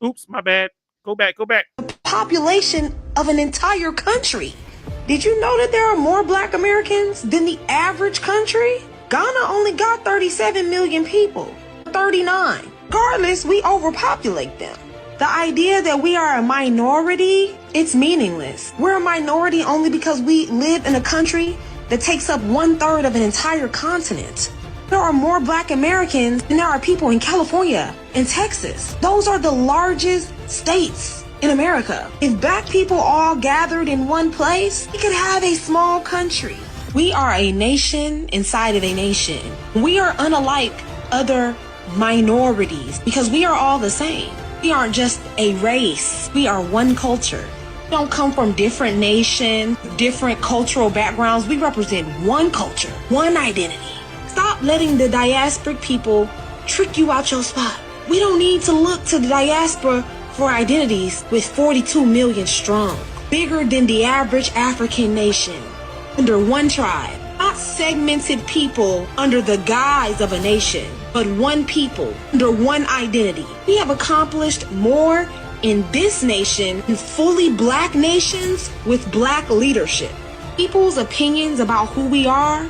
Oops, my bad. Go back. the population of an entire country. Did you know that there are more Black Americans than the average country? Ghana only got 37 million people, 39. Regardless, we overpopulate them. The idea that we are a minority, it's meaningless. We're a minority only because we live in a country that takes up 1/3 of an entire continent. There are more Black Americans than there are people in California and Texas. Those are the largest states in America. If Black people all gathered in one place, we could have a small country. We are a nation inside of a nation. We are unlike other minorities because we are all the same. We aren't just a race. We are one culture. We don't come from different nations, different cultural backgrounds. We represent one culture, one identity. Stop letting the diasporic people trick you out your spot. We don't need to look to the diaspora for identities with 42 million strong, bigger than the average African nation, under one tribe. Not segmented people under the guise of a nation, but one people under one identity. We have accomplished more in this nation than fully Black nations with Black leadership. People's opinions about who we are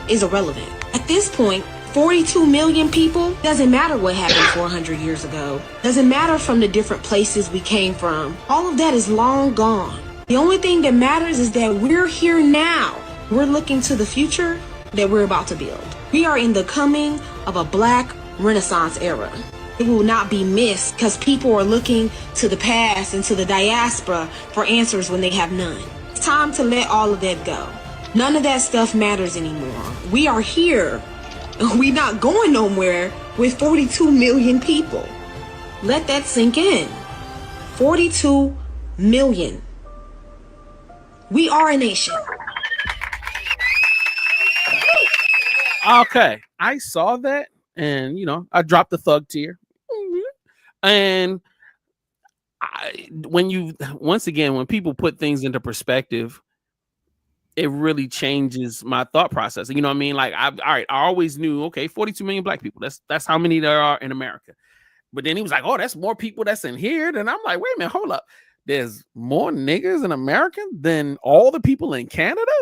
is irrelevant. At this point, 42 million people, doesn't matter what happened 400 years ago. Doesn't matter from the different places we came from. All of that is long gone. The only thing that matters is that we're here now. We're looking to the future that we're about to build. We are in the coming of a Black Renaissance era. It will not be missed because people are looking to the past and to the diaspora for answers when they have none. It's time to let all of that go. None of that stuff matters anymore. We are here. We're not going nowhere with 42 million people. Let that sink in. 42 million. We are a nation. Okay, I saw that, and I dropped the thug tear. And when people put things into perspective, it really changes my thought process. You know what I mean? Like, I always knew, okay, 42 million Black people. That's how many there are in America. But then he was like, oh, that's more people that's in here. Then I'm like, wait a minute, hold up. There's more niggas in America than all the people in Canada?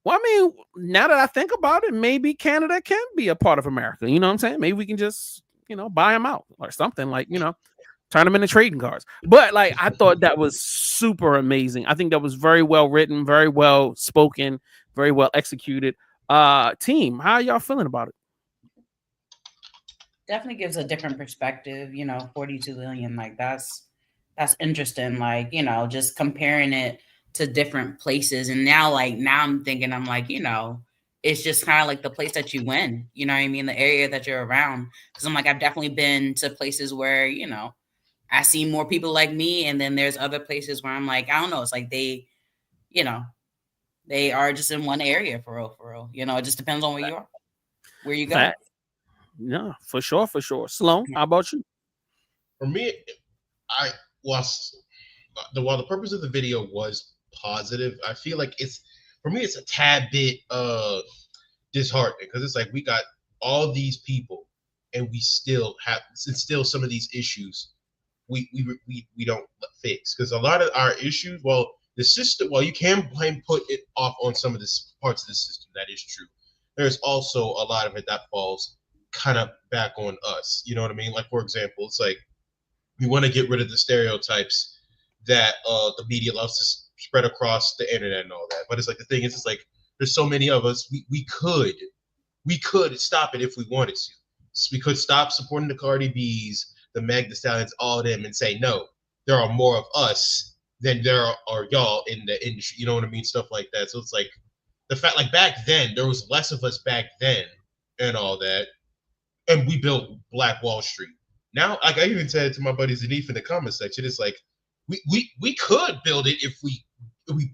Well, I mean, now that I think about it, maybe Canada can be a part of America. You know what I'm saying? Maybe we can just, buy them out or something, like, turn them into trading cards. But like, I thought that was super amazing. I think that was very well written, very well spoken, very well executed. Team, how are y'all feeling about it? Definitely gives a different perspective. 42 million, like that's interesting. Like, just comparing it to different places. And now I'm thinking, I'm like, it's just kind of like the place that you win, you know what I mean? The area that you're around. Cause I'm like, I've definitely been to places where, I see more people like me. And then there's other places where I'm like, I don't know. It's like they, They are just in one area for real, for real. You know, it just depends on where you are, where you go. Fact. No, for sure, for sure. Sloan, how about you? For me, I was while the purpose of the video was positive, I feel like it's for me it's a tad bit disheartening because it's like we got all these people and we still some of these issues we don't fix because a lot of our issues, well, the system, well, you can put it off on some of the parts of the system. That is true. There's also a lot of it that falls kind of back on us. You know what I mean? Like, for example, it's like we want to get rid of the stereotypes that the media loves to spread across the internet and all that. But it's like the thing is, it's like there's so many of us. We could stop it if we wanted to. We could stop supporting the Cardi B's, the Meg Thee Stallions, all of them, and say no. There are more of us than there are y'all in the industry. You know what I mean? Stuff like that. So it's like the fact, like back then, there was less of us back then and all that. And we built Black Wall Street. Now, like I even said to my buddy Zanif in the comment section, it's like we could build it if we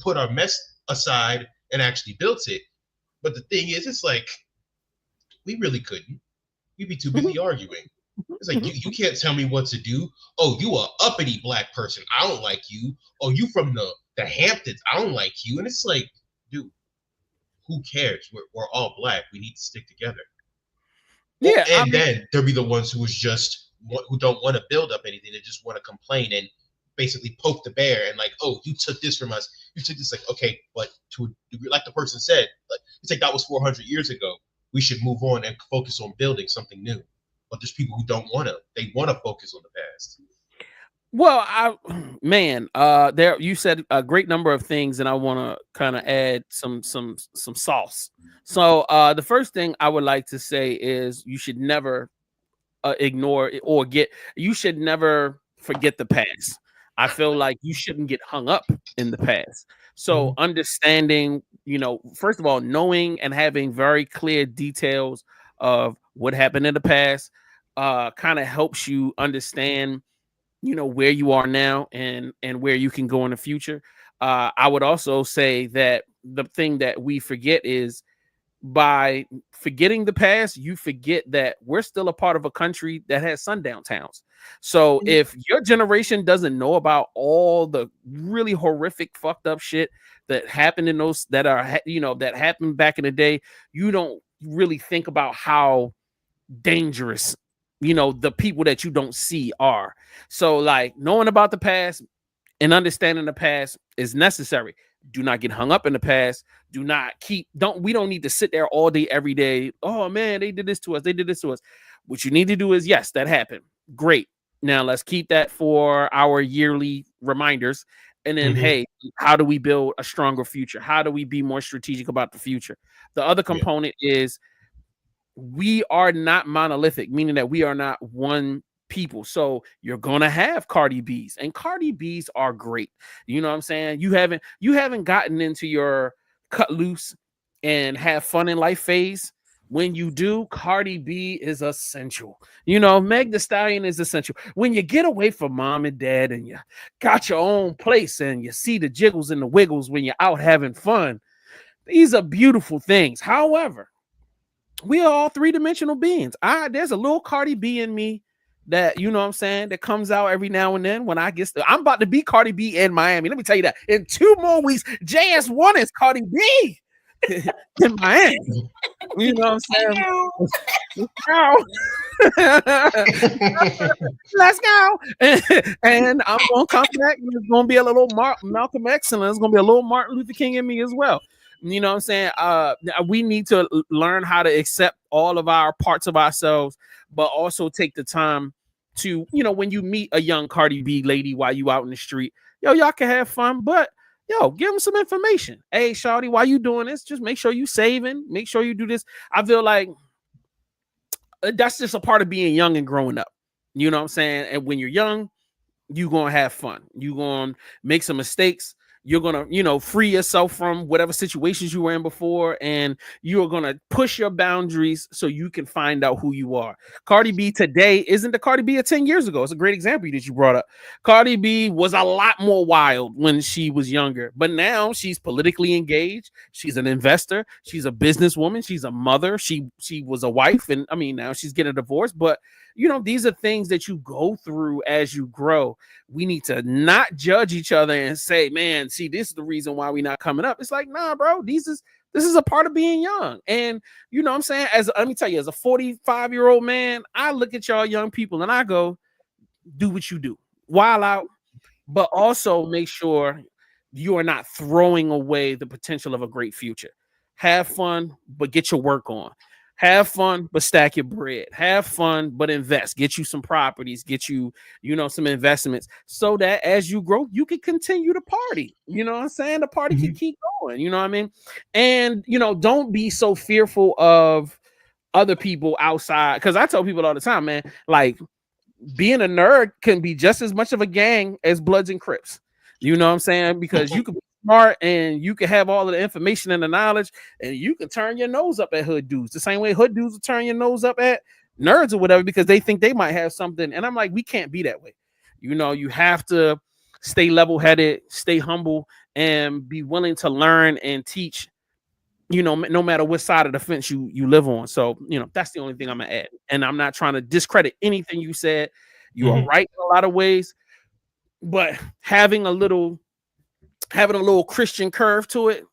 put our mess aside and actually built it. But the thing is, it's like we really couldn't. We'd be too busy arguing. It's like you can't tell me what to do. Oh, you a uppity Black person. I don't like you. Oh, you from the Hamptons. I don't like you. And it's like, dude, who cares? We're all Black. We need to stick together. Yeah, and then there'll be the ones who don't want to build up anything. They just want to complain and basically poke the bear and like, oh, you took this from us. You took this. Like, okay, but to a degree, like the person said, like it's like that was 400 years ago. We should move on and focus on building something new. But there's people who don't want to. They want to focus on the past. Well, there you said a great number of things, and I want to kind of add some sauce. So, the first thing I would like to say is you should never ignore or you should never forget the past. I feel like you shouldn't get hung up in the past. So, understanding, first of all, knowing and having very clear details of what happened in the past, kind of helps you understand where you are now and where you can go in the future. I would also say that the thing that we forget is by forgetting the past, you forget that we're still a part of a country that has sundown towns. So if your generation doesn't know about all the really horrific fucked up shit that happened in those that happened back in the day, you don't really think about how dangerous the people that you don't see are. So like knowing about the past and understanding the past is necessary. Do not get hung up in the past. We don't need to sit there all day, every day. Oh man, they did this to us. They did this to us. What you need to do is, yes, that happened. Great. Now let's keep that for our yearly reminders. And then, hey, how do we build a stronger future? How do we be more strategic about the future? The other component is we are not monolithic, meaning that we are not one people. So you're gonna have Cardi B's, and Cardi B's are great. You know what I'm saying? You haven't gotten into your cut loose and have fun in life phase. When you do, Cardi B is essential. Meg Thee Stallion is essential. When you get away from mom and dad and you got your own place and you see the jiggles and the wiggles when you're out having fun, these are beautiful things. However, we are all three-dimensional beings. There's a little Cardi B in me that, that comes out every now and then when I'm about to be Cardi B in Miami. Let me tell you that. In 2 more weeks, JS1 is Cardi B in Miami. You know what I'm saying? Let's go. And I'm going to come back. And there's going to be a little Malcolm X and there's going to be a little Martin Luther King in me as well. You know what I'm saying? We need to learn how to accept all of our parts of ourselves, but also take the time to, when you meet a young Cardi B lady while you out in the street, y'all can have fun, but give them some information. Hey, shawty, why you doing this? Just make sure you saving. Make sure you do this. I feel like that's just a part of being young and growing up. You know what I'm saying? And when you're young, you're going to have fun. You're going to make some mistakes. You're gonna, free yourself from whatever situations you were in before, and you're gonna push your boundaries so you can find out who you are. Cardi B today isn't the Cardi B of 10 years ago. It's a great example that you brought up. Cardi B was a lot more wild when she was younger, but now she's politically engaged. She's an investor. She's a businesswoman. She's a mother. She was a wife, and I mean now she's getting a divorce. But these are things that you go through as you grow. We need to not judge each other and say, man, see, this is the reason why we're not coming up. It's like, nah, bro, this is a part of being young. And you know what I'm saying? Let me tell you, as a 45-year-old man, I look at y'all young people and I go, do what you do. Wild out, but also make sure you are not throwing away the potential of a great future. Have fun, but get your work on. Have fun, but stack your bread. Have fun, but invest. Get you some properties. Get you, some investments, so that as you grow, you can continue to party. You know what I'm saying? The party can keep going. You know what I mean? And don't be so fearful of other people outside. Because I tell people all the time, man, like being a nerd can be just as much of a gang as Bloods and Crips. You know what I'm saying? Because you can be smart and you can have all of the information and the knowledge, and you can turn your nose up at hood dudes the same way hood dudes will turn your nose up at nerds or whatever, because they think they might have something. And I'm like, we can't be that way. You have to stay level-headed, stay humble, and be willing to learn and teach, no matter what side of the fence you live on. So, that's the only thing I'm gonna add. And I'm not trying to discredit anything you said. You are right in a lot of ways, but having a little Christian curve to it,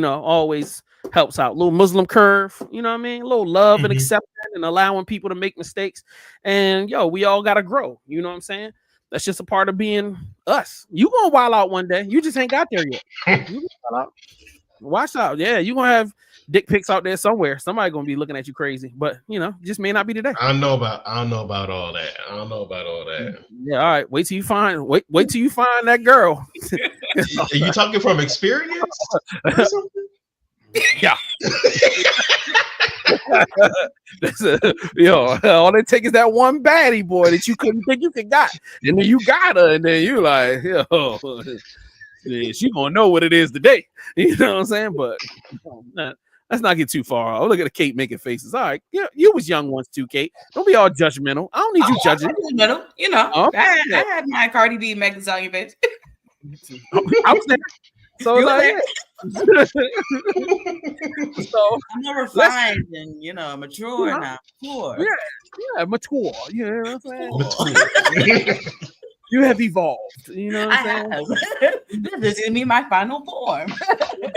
always helps out. A little Muslim curve, you know what I mean? A little love and acceptance and allowing people to make mistakes. And we all gotta grow. You know what I'm saying? That's just a part of being us. You gonna wild out one day. You just ain't got there yet. You gonna wild out. Watch out. Yeah, you gonna have dick pics out there somewhere. Somebody gonna be looking at you crazy, but just may not be today. I don't know about all that. Yeah, all right. Wait till you find that girl. Are you talking from experience or something? Yeah. All they take is that one baddie boy that you couldn't think you could got, and then you got her, and then you like, yeah, she gonna know what it is today. You know what I'm saying? But let's not get too far. Oh, look at Kate making faces. All right, you was young once too, Kate. Don't be all judgmental. I don't need you judging. I had my Cardi B Megan Thee Stallion face. I was there. So like, so I'm more refined and mature now. Yeah, mature. You know what I'm saying? You have evolved. You know what I'm saying? This is gonna be my final form.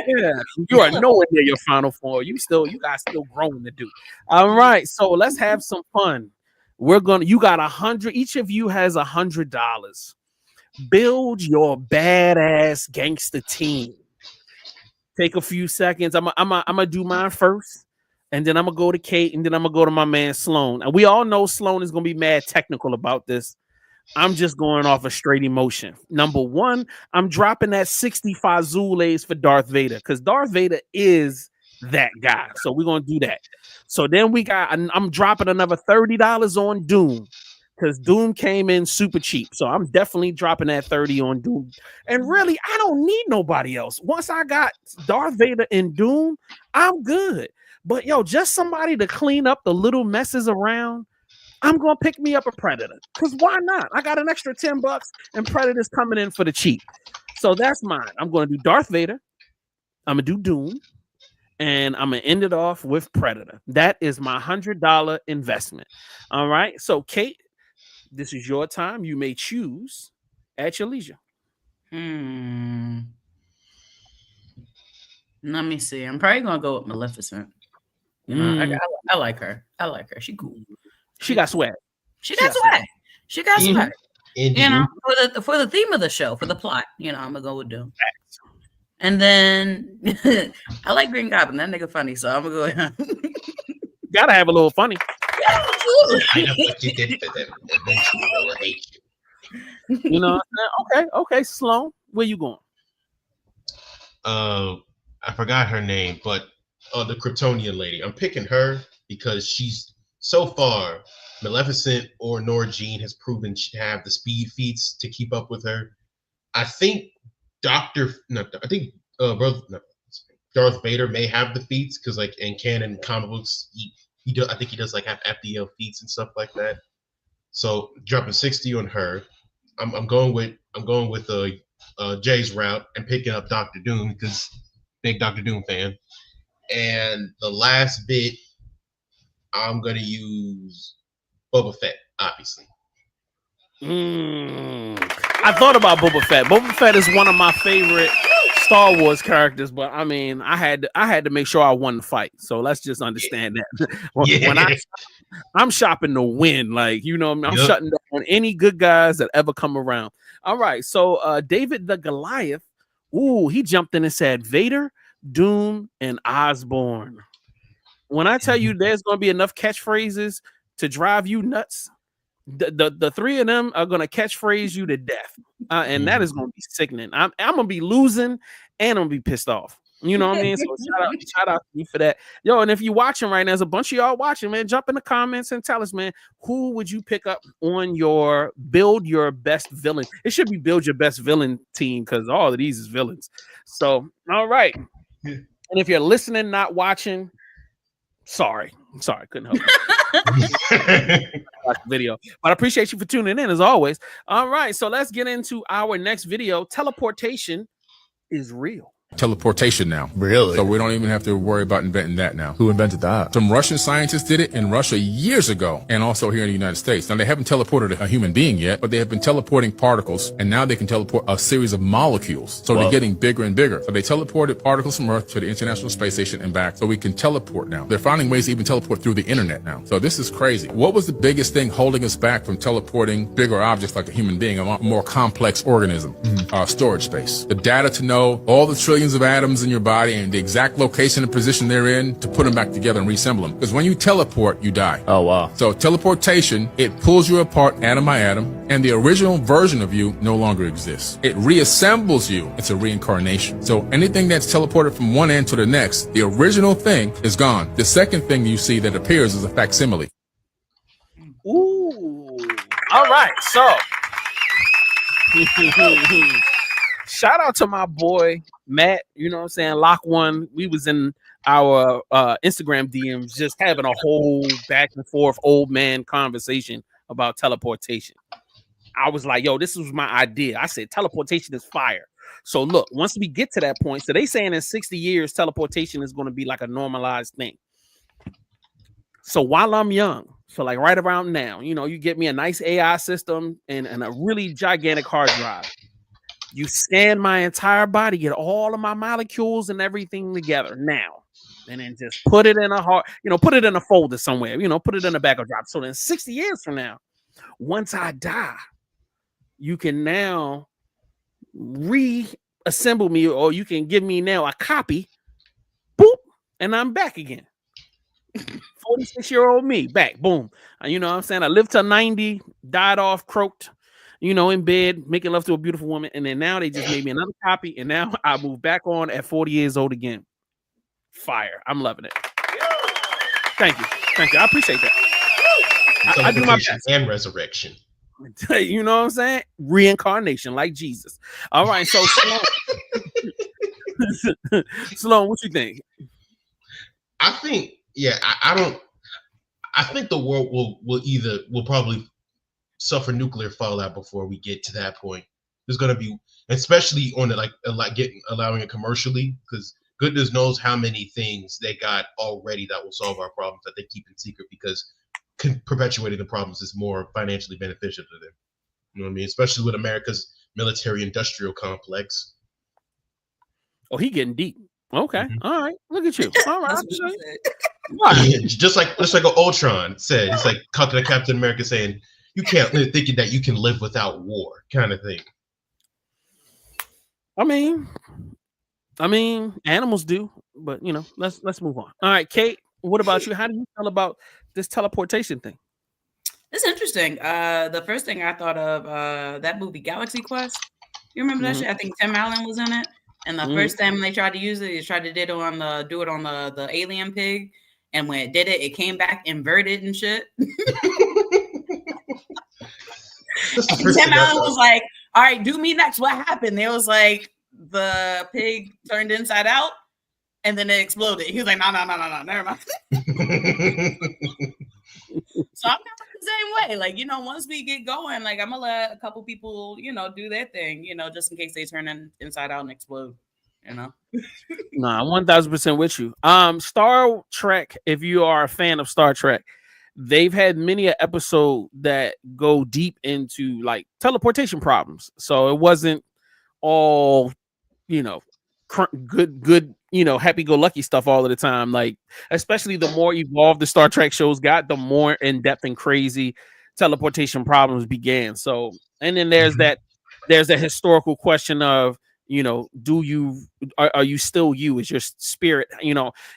Yeah, you are nowhere near your final form. You guys still growing to do. All right, so let's have some fun. You got 100. Each of you has $100. Build your badass gangster team. Take a few seconds. I'm gonna do mine first, and then I'm gonna go to Kate, and then I'm gonna go to my man Sloan. And we all know Sloan is gonna be mad technical about this. I'm just going off a straight emotion. Number one, I'm dropping that 65 Zules for Darth Vader, because Darth Vader is that guy. So we're gonna do that. So then I'm dropping another $30 on Dune, because Dune came in super cheap. So I'm definitely dropping that 30 on Dune. And really, I don't need nobody else. Once I got Darth Vader in Dune, I'm good. But just somebody to clean up the little messes around. I'm gonna pick me up a Predator, because why not? I got an extra $10 and Predator's coming in for the cheap. So that's mine. I'm gonna do Darth Vader, I'm gonna do Dune, and I'm gonna end it off with Predator. That is my $100 investment. All right. So Kate, this is your time. You may choose at your leisure. Let me see. I'm probably gonna go with Maleficent. I like her. She cool. She got swag. She got swag. For the theme of the show, for the plot, I'm gonna go with Doom. And then I like Green Goblin. That nigga funny, so I'm gonna go with him. Gotta have a little funny. Okay, Sloan, where you going? I forgot her name, but the Kryptonian lady. I'm picking her because she's so far, Maleficent or Nora Jean has proven to have the speed feats to keep up with her. I think Darth Vader may have the feats because like in canon comic books, he does. I think he does like have FDL feats and stuff like that. So dropping 60 on her. I'm going with Jay's route and picking up Dr. Doom because big Dr. Doom fan. And the last bit, I'm gonna use Boba Fett, obviously. I thought about Boba Fett. Boba Fett is one of my favorite Star Wars characters, but I mean, I had to make sure I won the fight. So let's just understand that. When I'm shopping to win, like I'm shutting down any good guys that ever come around. All right, so David the Goliath, he jumped in and said Vader, Doom, and Osborn. When I tell you there's going to be enough catchphrases to drive you nuts, the three of them are going to catchphrase you to death, and that is going to be sickening. I'm going to be losing, and I'm going to be pissed off. You know what I mean? So shout out to you for that. Yo, and if you're watching right now, there's a bunch of y'all watching, man. Jump in the comments and tell us, man, who would you pick up on your build your best villain? It should be build your best villain team because all of these is villains. So, all right. And if you're listening, not watching, sorry, couldn't help you. Watch the video, but I appreciate you for tuning in as always. All right, so let's get into our next video. Teleportation is real. Teleportation now. Really? So we don't even have to worry about inventing that now. Who invented that? Some Russian scientists did it in Russia years ago, and also here in the United States. Now, they haven't teleported a human being yet, but they have been teleporting particles, and now they can teleport a series of molecules. So they're getting bigger and bigger. So they teleported particles from Earth to the International Space Station and back, so we can teleport now. They're finding ways to even teleport through the internet now. So this is crazy. What was the biggest thing holding us back from teleporting bigger objects like a human being, a more complex organism? Storage space. The data to know all the trillions of atoms in your body and the exact location and position they're in to put them back together and reassemble them. Because when you teleport, you die. Oh, wow. So teleportation, it pulls you apart atom by atom, and the original version of you no longer exists. It reassembles you. It's a reincarnation. So anything that's teleported from one end to the next, the original thing is gone. The second thing you see that appears is a facsimile. Ooh. All right, so shout out to my boy Matt, you know what I'm saying? Lock One. We was in our Instagram DMs just having a whole back and forth old man conversation about teleportation. I was like, yo, this was my idea. I said teleportation is fire. So look, once we get to that point, so they saying in 60 years, teleportation is going to be like a normalized thing. So while I'm young, so like right around now, you get me a nice AI system and a really gigantic hard drive. You scan my entire body, get all of my molecules and everything together now, and then just put it in put it in a folder somewhere, put it in a backup drive. So then 60 years from now, once I die, you can now reassemble me, or you can give me now a copy, boop, and I'm back again. 46-year-old me, back, boom. You know what I'm saying? I lived till 90, died off, croaked, in bed, making love to a beautiful woman. And then now they just made me another copy. And now I move back on at 40 years old again. Fire. I'm loving it. Thank you. I appreciate that. I do my best. And resurrection. You know what I'm saying? Reincarnation like Jesus. All right. So Sloan, what you think? I think, I think the world will probably suffer nuclear fallout before we get to that point. There's going to be, especially on it, allowing it commercially, because goodness knows how many things they got already that will solve our problems that they keep in secret, because perpetuating the problems is more financially beneficial to them. You know what I mean? Especially with America's military-industrial complex. Oh, he getting deep. Okay. Mm-hmm. All right. Look at you. All right. Yeah, just like Ultron said, it's like Captain America saying, you can't live thinking that you can live without war, kind of thing. I mean, animals do, but let's move on. All right, Kate, what about you? How do you feel about this teleportation thing? It's interesting. The first thing I thought of that movie Galaxy Quest. You remember that shit? I think Tim Allen was in it. And the first time they tried to use it, they tried to do it on the alien pig. And when it did it, it came back inverted and shit. Tim Allen was like, all right, do me next. What happened? They was like, the pig turned inside out and then it exploded. He was like, no, never mind. So I'm kind of the same way. Like, once we get going, like I'm gonna let a couple people, do their thing, just in case they turn inside out and explode. Nah, 1000% with you. Star Trek, if you are a fan of Star Trek, they've had many an episode that go deep into like teleportation problems. So it wasn't all, good, happy-go-lucky stuff all of the time. Like, especially the more evolved the Star Trek shows got, the more in-depth and crazy teleportation problems began. So, and then there's that historical question of, are you still you? Is your spirit,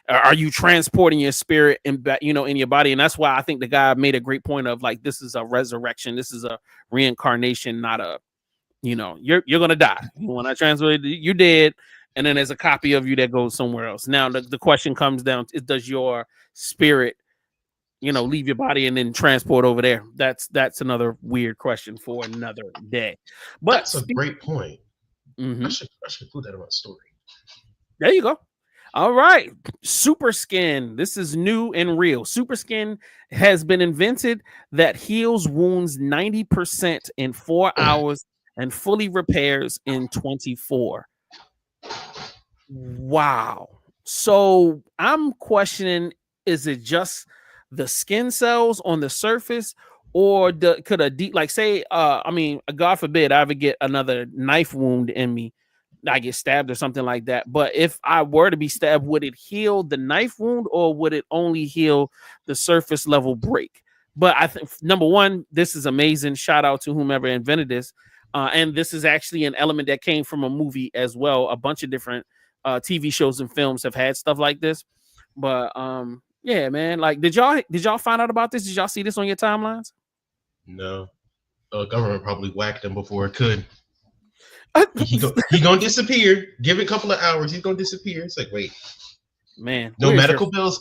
are you transporting your spirit in your body? And that's why I think the guy made a great point of like, this is a resurrection. This is a reincarnation, not a, you're going to die. When I transfer it, you're dead. And then there's a copy of you that goes somewhere else. Now, the question comes down to, does your spirit, leave your body and then transport over there? That's another weird question for another day. But that's a great point. Mm-hmm. I should put that in my story. There you go. All right. Super Skin. This is new and real. Super Skin has been invented that heals wounds 90% in 4 hours and fully repairs in 24. Wow. So I'm questioning, is it just the skin cells on the surface, or could a deep, like say, God forbid I ever get another knife wound in me, I get stabbed or something like that. But if I were to be stabbed, would it heal the knife wound or would it only heal the surface level break? But I think, number one, this is amazing. Shout out to whomever invented this. And this is actually an element that came from a movie as well. A bunch of different TV shows and films have had stuff like this. But yeah, man, like, did y'all find out about this? Did y'all see this on your timelines? No. Government probably whacked him before it could. He gonna disappear. Give it a couple of hours. He's gonna disappear. It's like, wait, man, no medical bills.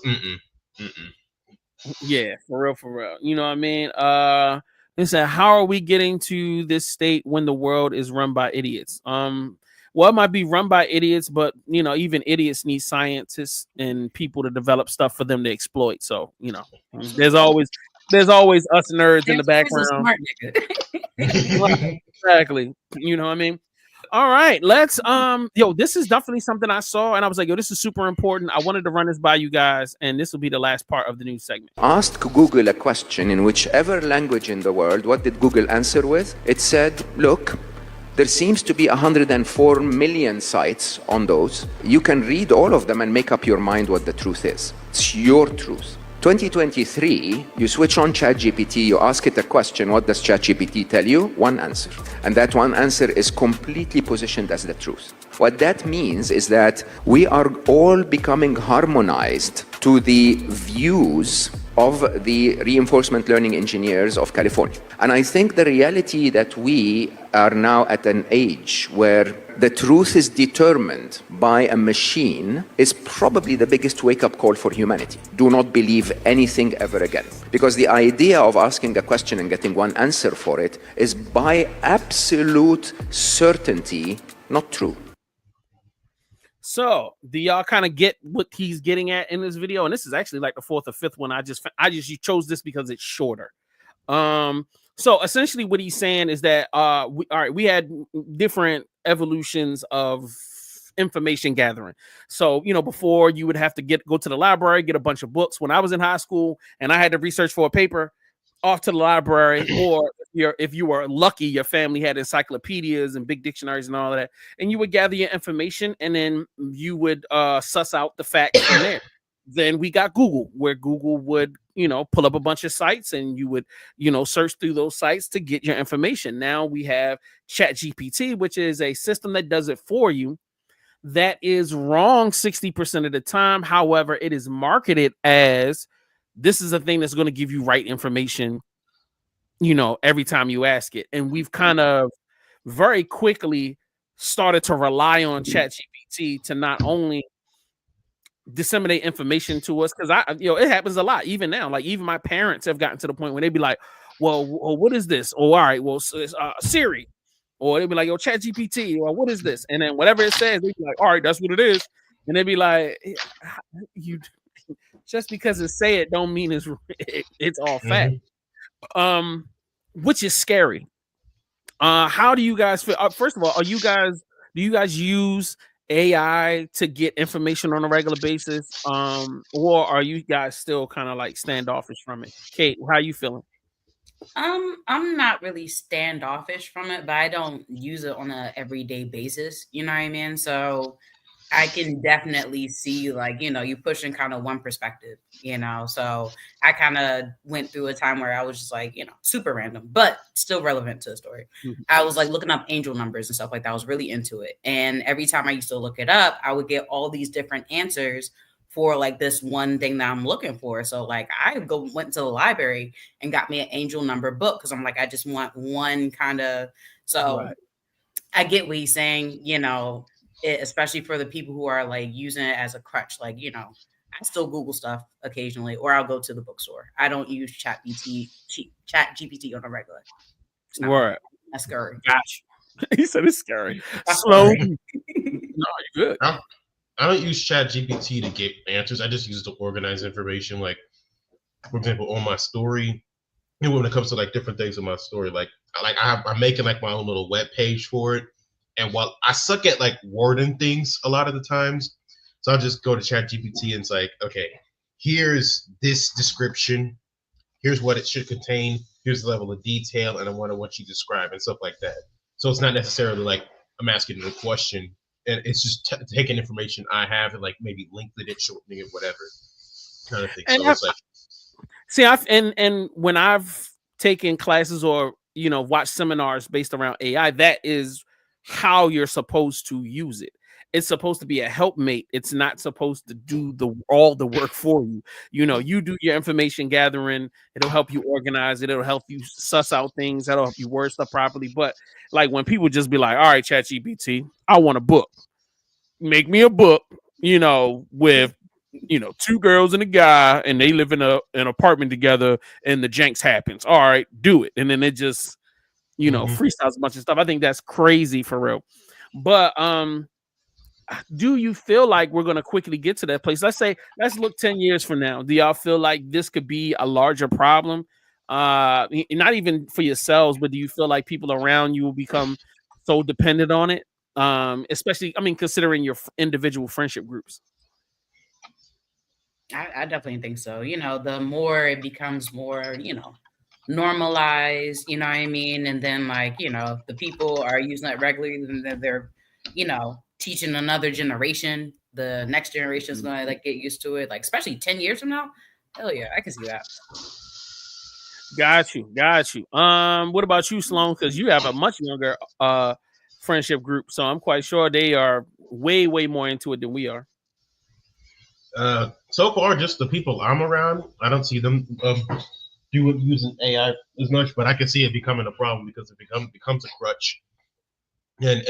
Yeah, for real. You know what I mean? Listen, how are we getting to this state when the world is run by idiots? Well, it might be run by idiots, but even idiots need scientists and people to develop stuff for them to exploit. So there's always us nerds in the background. Exactly. You know what I mean? All right, let's this is definitely something I saw and I was like, this is super important. I wanted to run this by you guys, and this will be the last part of the news segment. Ask Google a question in whichever language in the world. What did Google answer with? It said, look, there seems to be 104 million sites on those. You can read all of them and make up your mind what the truth is. It's your truth. 2023, you switch on ChatGPT, you ask it a question, what does ChatGPT tell you? One answer. And that one answer is completely positioned as the truth. What that means is that we are all becoming harmonized to the views of the reinforcement learning engineers of California. And I think the reality that we are now at an age where the truth is determined by a machine is probably the biggest wake-up call for humanity. Do not believe anything ever again. Because the idea of asking a question and getting one answer for it is by absolute certainty not true. So, do y'all kind of get what he's getting at in this video? And this is actually like the fourth or fifth one. I just chose this because it's shorter. So essentially what he's saying is that we had different evolutions of information gathering. So, before you would have to go to the library, get a bunch of books. When I was in high school and I had to research for a paper, off to the library, or if you were lucky, your family had encyclopedias and big dictionaries and all of that, and you would gather your information and then you would suss out the facts from there. Then we got Google, where Google would, pull up a bunch of sites and you would, search through those sites to get your information. Now we have ChatGPT, which is a system that does it for you. That is wrong 60% of the time. However, it is marketed as this is a thing that's going to give you right information, every time you ask it. And we've kind of very quickly started to rely on ChatGPT to not only disseminate information to us, because it happens a lot even now. Like even my parents have gotten to the point where they'd be like, well, what is this? Oh, all right, well, Siri, or they'd be like, "Yo, Chat GPT, or what is this?" And then whatever it says, they'd be like, "All right, that's what it is." And they'd be like, "You just because it say it don't mean it's all fact." Which is scary. How do you guys feel? First of all, do you guys use AI to get information on a regular basis? Or are you guys still kind of like standoffish from it? Kate, how you feeling? I'm not really standoffish from it, but I don't use it on a everyday basis. You know what I mean? So I can definitely see, like, you pushing kind of one perspective, So I kind of went through a time where I was just like, super random, but still relevant to the story. Mhm. I was like looking up angel numbers and stuff like that. I was really into it. And every time I used to look it up, I would get all these different answers for like this one thing that I'm looking for. So like I went to the library and got me an angel number book because I'm like, I just want one kind of. So Right. I get what he's saying, especially for the people who are like using it as a crutch. Like, I still Google stuff occasionally, or I'll go to the bookstore. I don't use Chat GPT on a regular. Right. That's scary. Gosh. He said it's scary. Sloan. No, you're good. I don't use Chat GPT to get answers. I just use it to organize information. Like, for example, on my story, when it comes to like different things in my story, I'm making like my own little web page for it. And while I suck at like wording things a lot of the times, so I'll just go to Chat GPT and it's like, okay, here's this description, here's what it should contain, here's the level of detail, and I want you to describe and stuff like that. So it's not necessarily like I'm asking a question, and it's just taking information I have and like maybe lengthening it, shortening it, whatever kind of thing. And so it's like, see, and when I've taken classes or watched seminars based around AI, that is how you're supposed to use it. It's supposed to be a helpmate. It's not supposed to do all the work for you. You do your information gathering. It'll help you organize it. It'll help you suss out things. That'll help you word stuff properly. But like when people just be like, "All right, ChatGPT, I want a book. Make me a book." With two girls and a guy, and they live in an apartment together, and the janks happens. All right, do it, and then it just freestyles a bunch of stuff. I think that's crazy for real. But do you feel like we're going to quickly get to that place? Let's look 10 years from now. Do y'all feel like this could be a larger problem? Not even for yourselves, but do you feel like people around you will become so dependent on it? Especially, considering your individual friendship groups. I definitely think so. The more it becomes more, normalized, you know what I mean? And then the people are using it regularly, and then they're, teaching another generation. The next generation is going to get used to it, especially 10 years from now. Hell yeah, I can see that. Got you. What about you, Sloan? Because you have a much younger friendship group, so I'm quite sure they are way more into it than we are. So far, just the people I'm around, I don't see them using AI as much, but I can see it becoming a problem because it becomes a crutch, and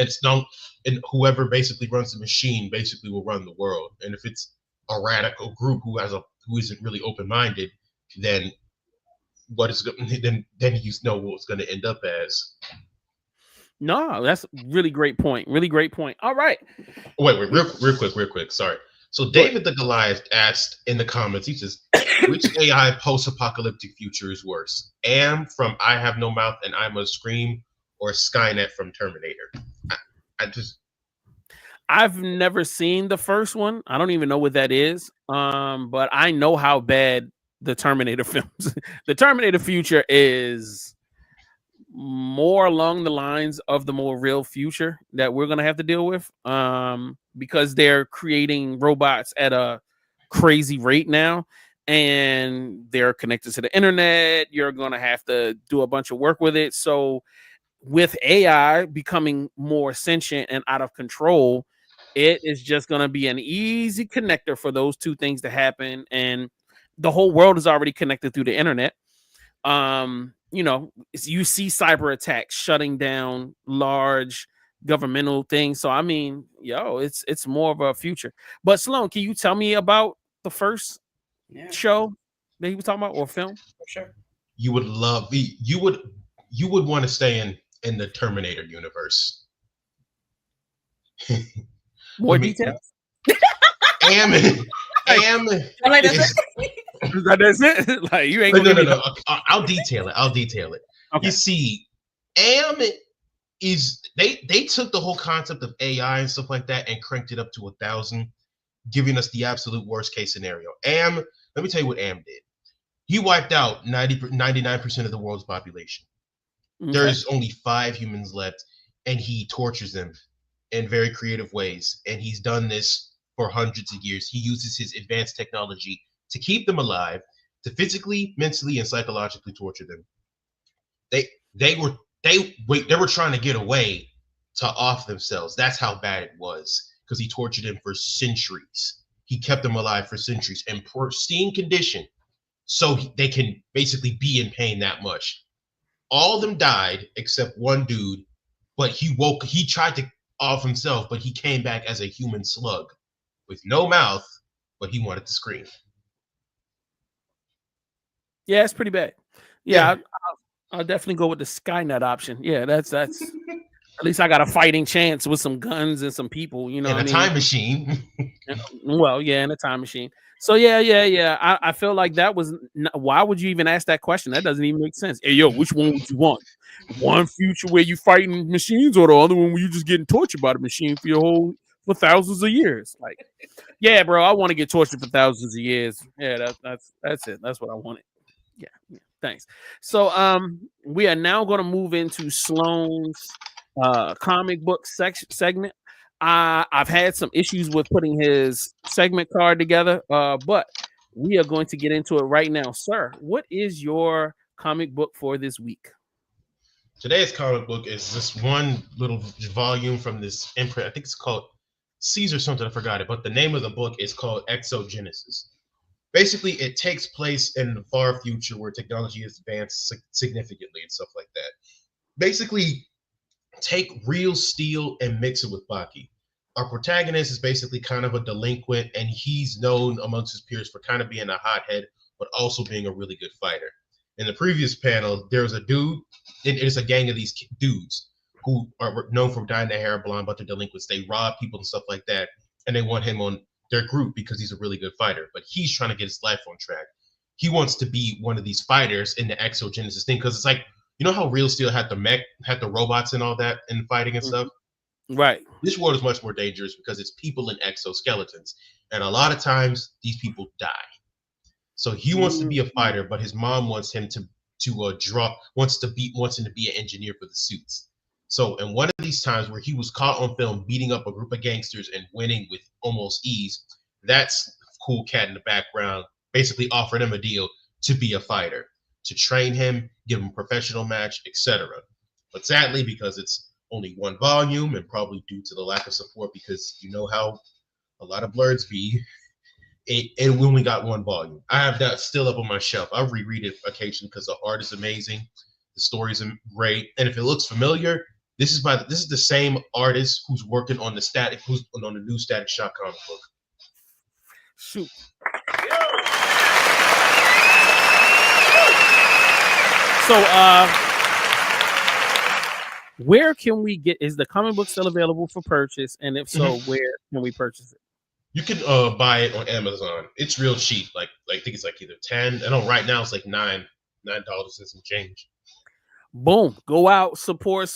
and whoever basically runs the machine basically will run the world. And if it's a radical group who isn't really open-minded, then then you know what it's going to end up as. No, that's really great point. All right. Wait, real quick. Sorry. So David the Goliath asked in the comments, he says, which AI post-apocalyptic future is worse? Am from I Have No Mouth and I Must Scream, or Skynet from Terminator? I've never seen the first one. I don't even know what that is. But I know how bad the Terminator films. The Terminator future is more along the lines of the more real future that we're gonna have to deal with. Because they're creating robots at a crazy rate now, and they're connected to the internet. You're gonna have to do a bunch of work with it. So with AI becoming more sentient and out of control, it is just going to be an easy connector for those two things to happen. And the whole world is already connected through the internet. You see cyber attacks shutting down large governmental things. So, it's more of a future. But Sloan, can you tell me about the first show that he was talking about, or film? For sure. You would want to stay in in the Terminator universe. More details. Am I'm like, is, that's it. Like you ain't no, gonna no. I'll detail it. Okay. You see, Am is they took the whole concept of AI and stuff like that and cranked it up to 1,000, giving us the absolute worst case scenario. Am, let me tell you what Am did. He wiped out 99% of the world's population. Okay. There's only 5 humans left, and he tortures them in very creative ways. And he's done this for hundreds of years. He uses his advanced technology to keep them alive, to physically, mentally, and psychologically torture them. They were trying to get away to off themselves. That's how bad it was, because he tortured them for centuries. He kept them alive for centuries in pristine condition, so they can basically be in pain that much. All of them died except one dude, but he tried to off himself, but he came back as a human slug with no mouth, but he wanted to scream. Yeah, it's pretty bad. Yeah. I'll definitely go with the Skynet option. Yeah, that's at least I got a fighting chance with some guns and some people, you know. And a time machine. Well, yeah, and a time machine. So yeah. I feel like that was. Why would you even ask that question? That doesn't even make sense. Hey, yo, which one would you want? One future where you fighting machines, or the other one where you just getting tortured by the machine for thousands of years? Like, yeah, bro, I want to get tortured for thousands of years. Yeah, that's it. That's what I wanted. Yeah. Thanks. So we are now going to move into Sloan's comic book segment. I've had some issues with putting his segment card together, but we are going to get into it right now. Sir, what is your comic book for this week? Today's comic book is this one little volume from this imprint. I think it's called Caesar something, I forgot it, but the name of the book is called Genasys. Basically, it takes place in the far future where technology has advanced significantly and stuff like that. Basically, take real steel and mix it with Baki. Our protagonist is basically kind of a delinquent, and he's known amongst his peers for kind of being a hothead, but also being a really good fighter. In the previous panel, there's a dude, and it's a gang of these dudes who are known for dyeing their hair blonde, but they're delinquents. They rob people and stuff like that, and they want him on their group because he's a really good fighter, but he's trying to get his life on track. He wants to be one of these fighters in the Exogenesis thing, because it's like, you know how Real Steel had the robots and all that in fighting and stuff? Right. This world is much more dangerous because it's people in exoskeletons, and a lot of times these people die. So he wants to be a fighter, but his mom wants him to wants him to be an engineer for the suits. So in one of these times where he was caught on film beating up a group of gangsters and winning with almost ease, that's cool cat in the background basically offered him a deal to be a fighter, to train him, give him a professional match, etc. But sadly, because it's only one volume, and probably due to the lack of support, because you know how a lot of blurs be, it only got one volume. I have that still up on my shelf. I'll reread it occasionally because the art is amazing, the stories are great, and if it looks familiar, this is the same artist who's working on the new Static Shock comic book. Shoot. So where can we get, is the comic book still available for purchase? And if so, where can we purchase it? You can buy it on Amazon. It's real cheap. Like I think it's like either 10. I know right now it's like $9 and some change. Boom. Go out, support.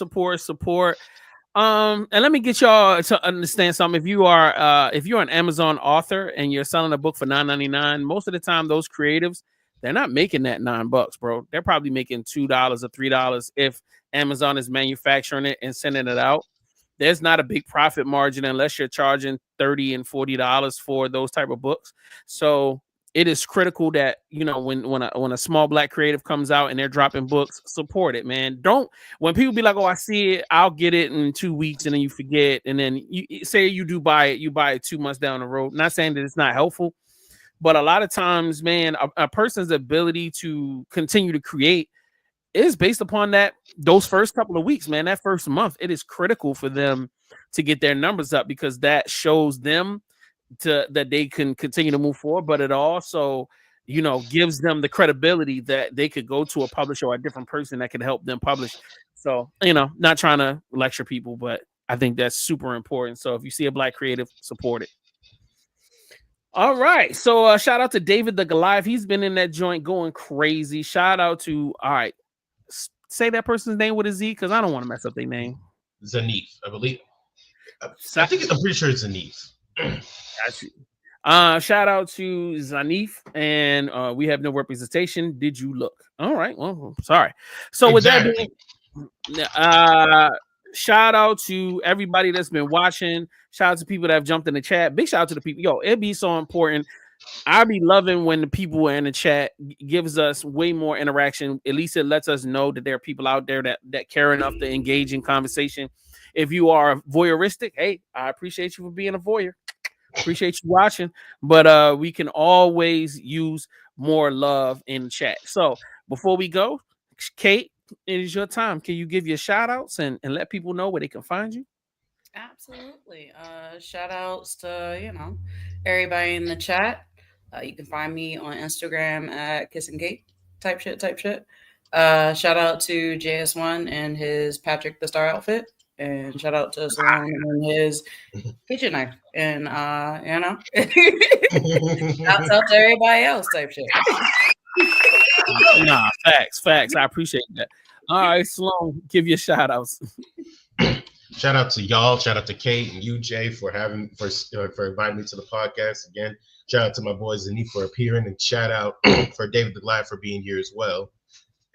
And let me get y'all to understand something. If you're an Amazon author and you're selling a book for $9.99, most of the time those creatives, they're not making that $9, bro. They're probably making $2 or $3 if Amazon is manufacturing it and sending it out. There's not a big profit margin unless you're charging $30 and $40 for those type of books. So it is critical that, you know, when a small Black creative comes out and they're dropping books, support it, man. Don't, when people be like, oh, I see it, I'll get it in 2 weeks, and then you forget, and then you say you do buy it, you buy it 2 months down the road. Not saying that it's not helpful, but a lot of times, man, a person's ability to continue to create is based upon those first couple of weeks, man. That first month, it is critical for them to get their numbers up, because that shows them that they can continue to move forward, but it also, you know, gives them the credibility that they could go to a publisher or a different person that can help them publish. So, not trying to lecture people, but I think that's super important. So if you see a Black creative, support it. All right. So shout out to David the Goliath. He's been in that joint going crazy. Shout out to, all right, say that person's name with a Z because I don't want to mess up their name. Zanif, I believe. I'm pretty sure it's Zanif. Got you. Shout out to Zanif, and we have no representation. Did you look? All right. Well, sorry. So with that being, shout out to everybody that's been watching. Shout out to people that have jumped in the chat. Big shout out to the people. Yo, it'd be so important. I be loving when the people are in the chat. Gives us way more interaction. At least it lets us know that there are people out there that care enough to engage in conversation. If you are voyeuristic, hey, I appreciate you for being a voyeur. Appreciate you watching. But we can always use more love in chat. So before we go, Kate, it is your time. Can you give your shout outs and let people know where they can find you? Absolutely. Shout outs to, everybody in the chat. You can find me on Instagram at Kissing Kate. Type shit. Shout out to JS1 and his Patrick the Star outfit. And shout out to Sloan and his kitchen knife. And, shouts out to everybody else type shit. Nah, facts. I appreciate that. All right, Sloan, give your shout outs. Shout out to y'all. Shout out to Kate and you, Jay, for inviting me to the podcast again. Shout out to my boy Zanif for appearing, and shout out for David the Glad for being here as well.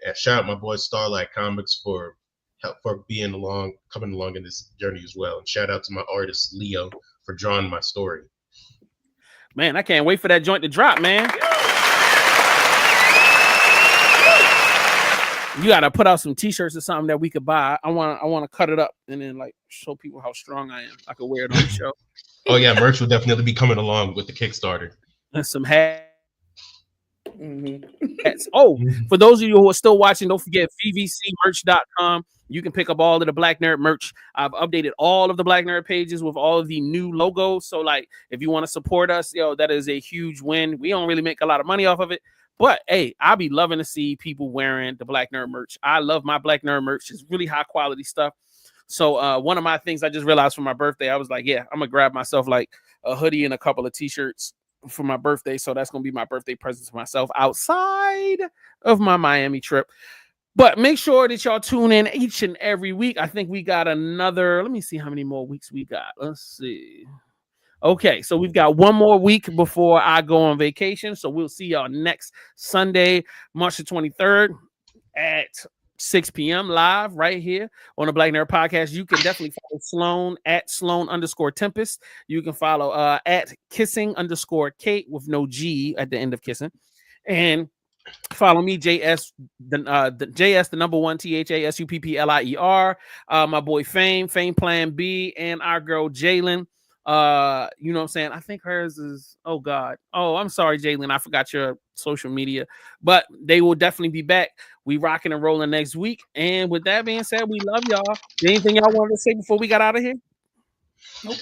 And shout out my boy Starlight Comics for coming along in this journey as well. And shout out to my artist Leo for drawing my story. Man, I can't wait for that joint to drop, man. You gotta put out some t-shirts or something that we could buy. I want to cut it up and then show people how strong I am. I could wear it on the show. Oh yeah, merch will definitely be coming along with the Kickstarter. And some hats. Oh, for those of you who are still watching, don't forget vvcmerch.com. You can pick up all of the Black Nerd merch. I've updated all of the Black Nerd pages with all of the new logos. So if you want to support us, that is a huge win. We don't really make a lot of money off of it. But hey, I'll be loving to see people wearing the Black Nerd merch. I love my Black Nerd merch. It's really high quality stuff. So one of my things I just realized for my birthday, I was like, yeah, I'm gonna grab myself a hoodie and a couple of t-shirts for my birthday. So that's gonna be my birthday present to myself outside of my Miami trip. But make sure that y'all tune in each and every week. I think we got another, let me see how many more weeks we got. Let's see. Okay, so we've got one more week before I go on vacation. So we'll see y'all next Sunday, March the 23rd at 6 p.m. live right here on the Black Nerd Podcast. You can definitely follow Sloan at Sloan_Tempest. You can follow at Kissing_Kate with no G at the end of kissing. And follow me, JS, JS, the number one, THASUPPLIER. My boy Fame Plan B, and our girl Jalen. You know what I'm saying? I think hers is, oh God. Oh, I'm sorry, Jalen. I forgot your social media, but they will definitely be back. We rocking and rolling next week. And with that being said, we love y'all. Anything y'all wanted to say before we got out of here? Nope.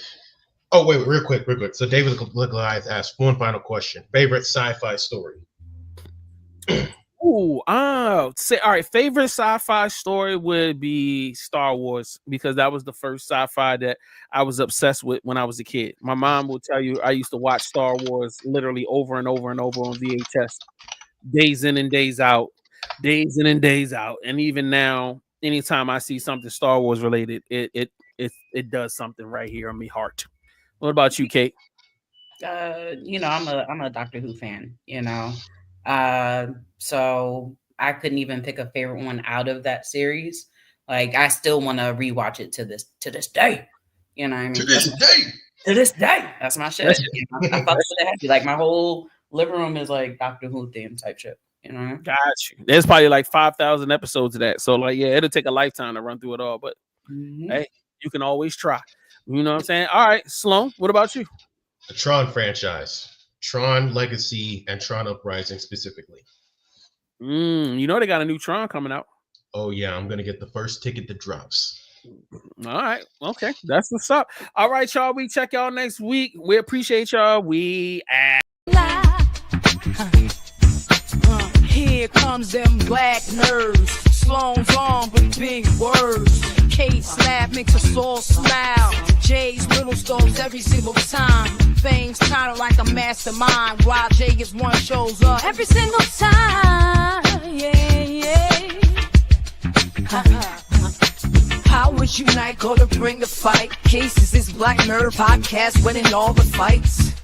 Oh, wait, real quick. So David Goliath asked one final question. Favorite sci-fi story? Ooh, all right. Favorite sci-fi story would be Star Wars, because that was the first sci-fi that I was obsessed with when I was a kid. My mom will tell you I used to watch Star Wars literally over and over and over on VHS, days in and days out. And even now, anytime I see something Star Wars related, it does something right here on me heart. What about you, Kate? I'm a Doctor Who fan, so I couldn't even pick a favorite one out of that series. I still want to rewatch it to this day. You know what I mean? To this day. That's my shit. I fuck with it happy. My whole living room is Doctor Who theme type shit. Got you. There's probably 5,000 episodes of that. So it'll take a lifetime to run through it all. But hey, you can always try. You know what I'm saying? All right, Sloan, what about you? The Tron franchise. Tron Legacy and Tron Uprising specifically. They got a new Tron coming out. Oh yeah, I'm gonna get the first ticket that drops. All right, okay, that's what's up. All right, y'all, we check y'all next week. We appreciate y'all. We Here comes them black nerds. Sloan's armed with big words. Kate's slab makes us all smile. Jay's little stones every single time. Fame's kinda like a mastermind, while Jay is one shows up every single time. Yeah, yeah. Powers unite, go to bring the fight. Cases is Black Nerd Podcast, winning all the fights.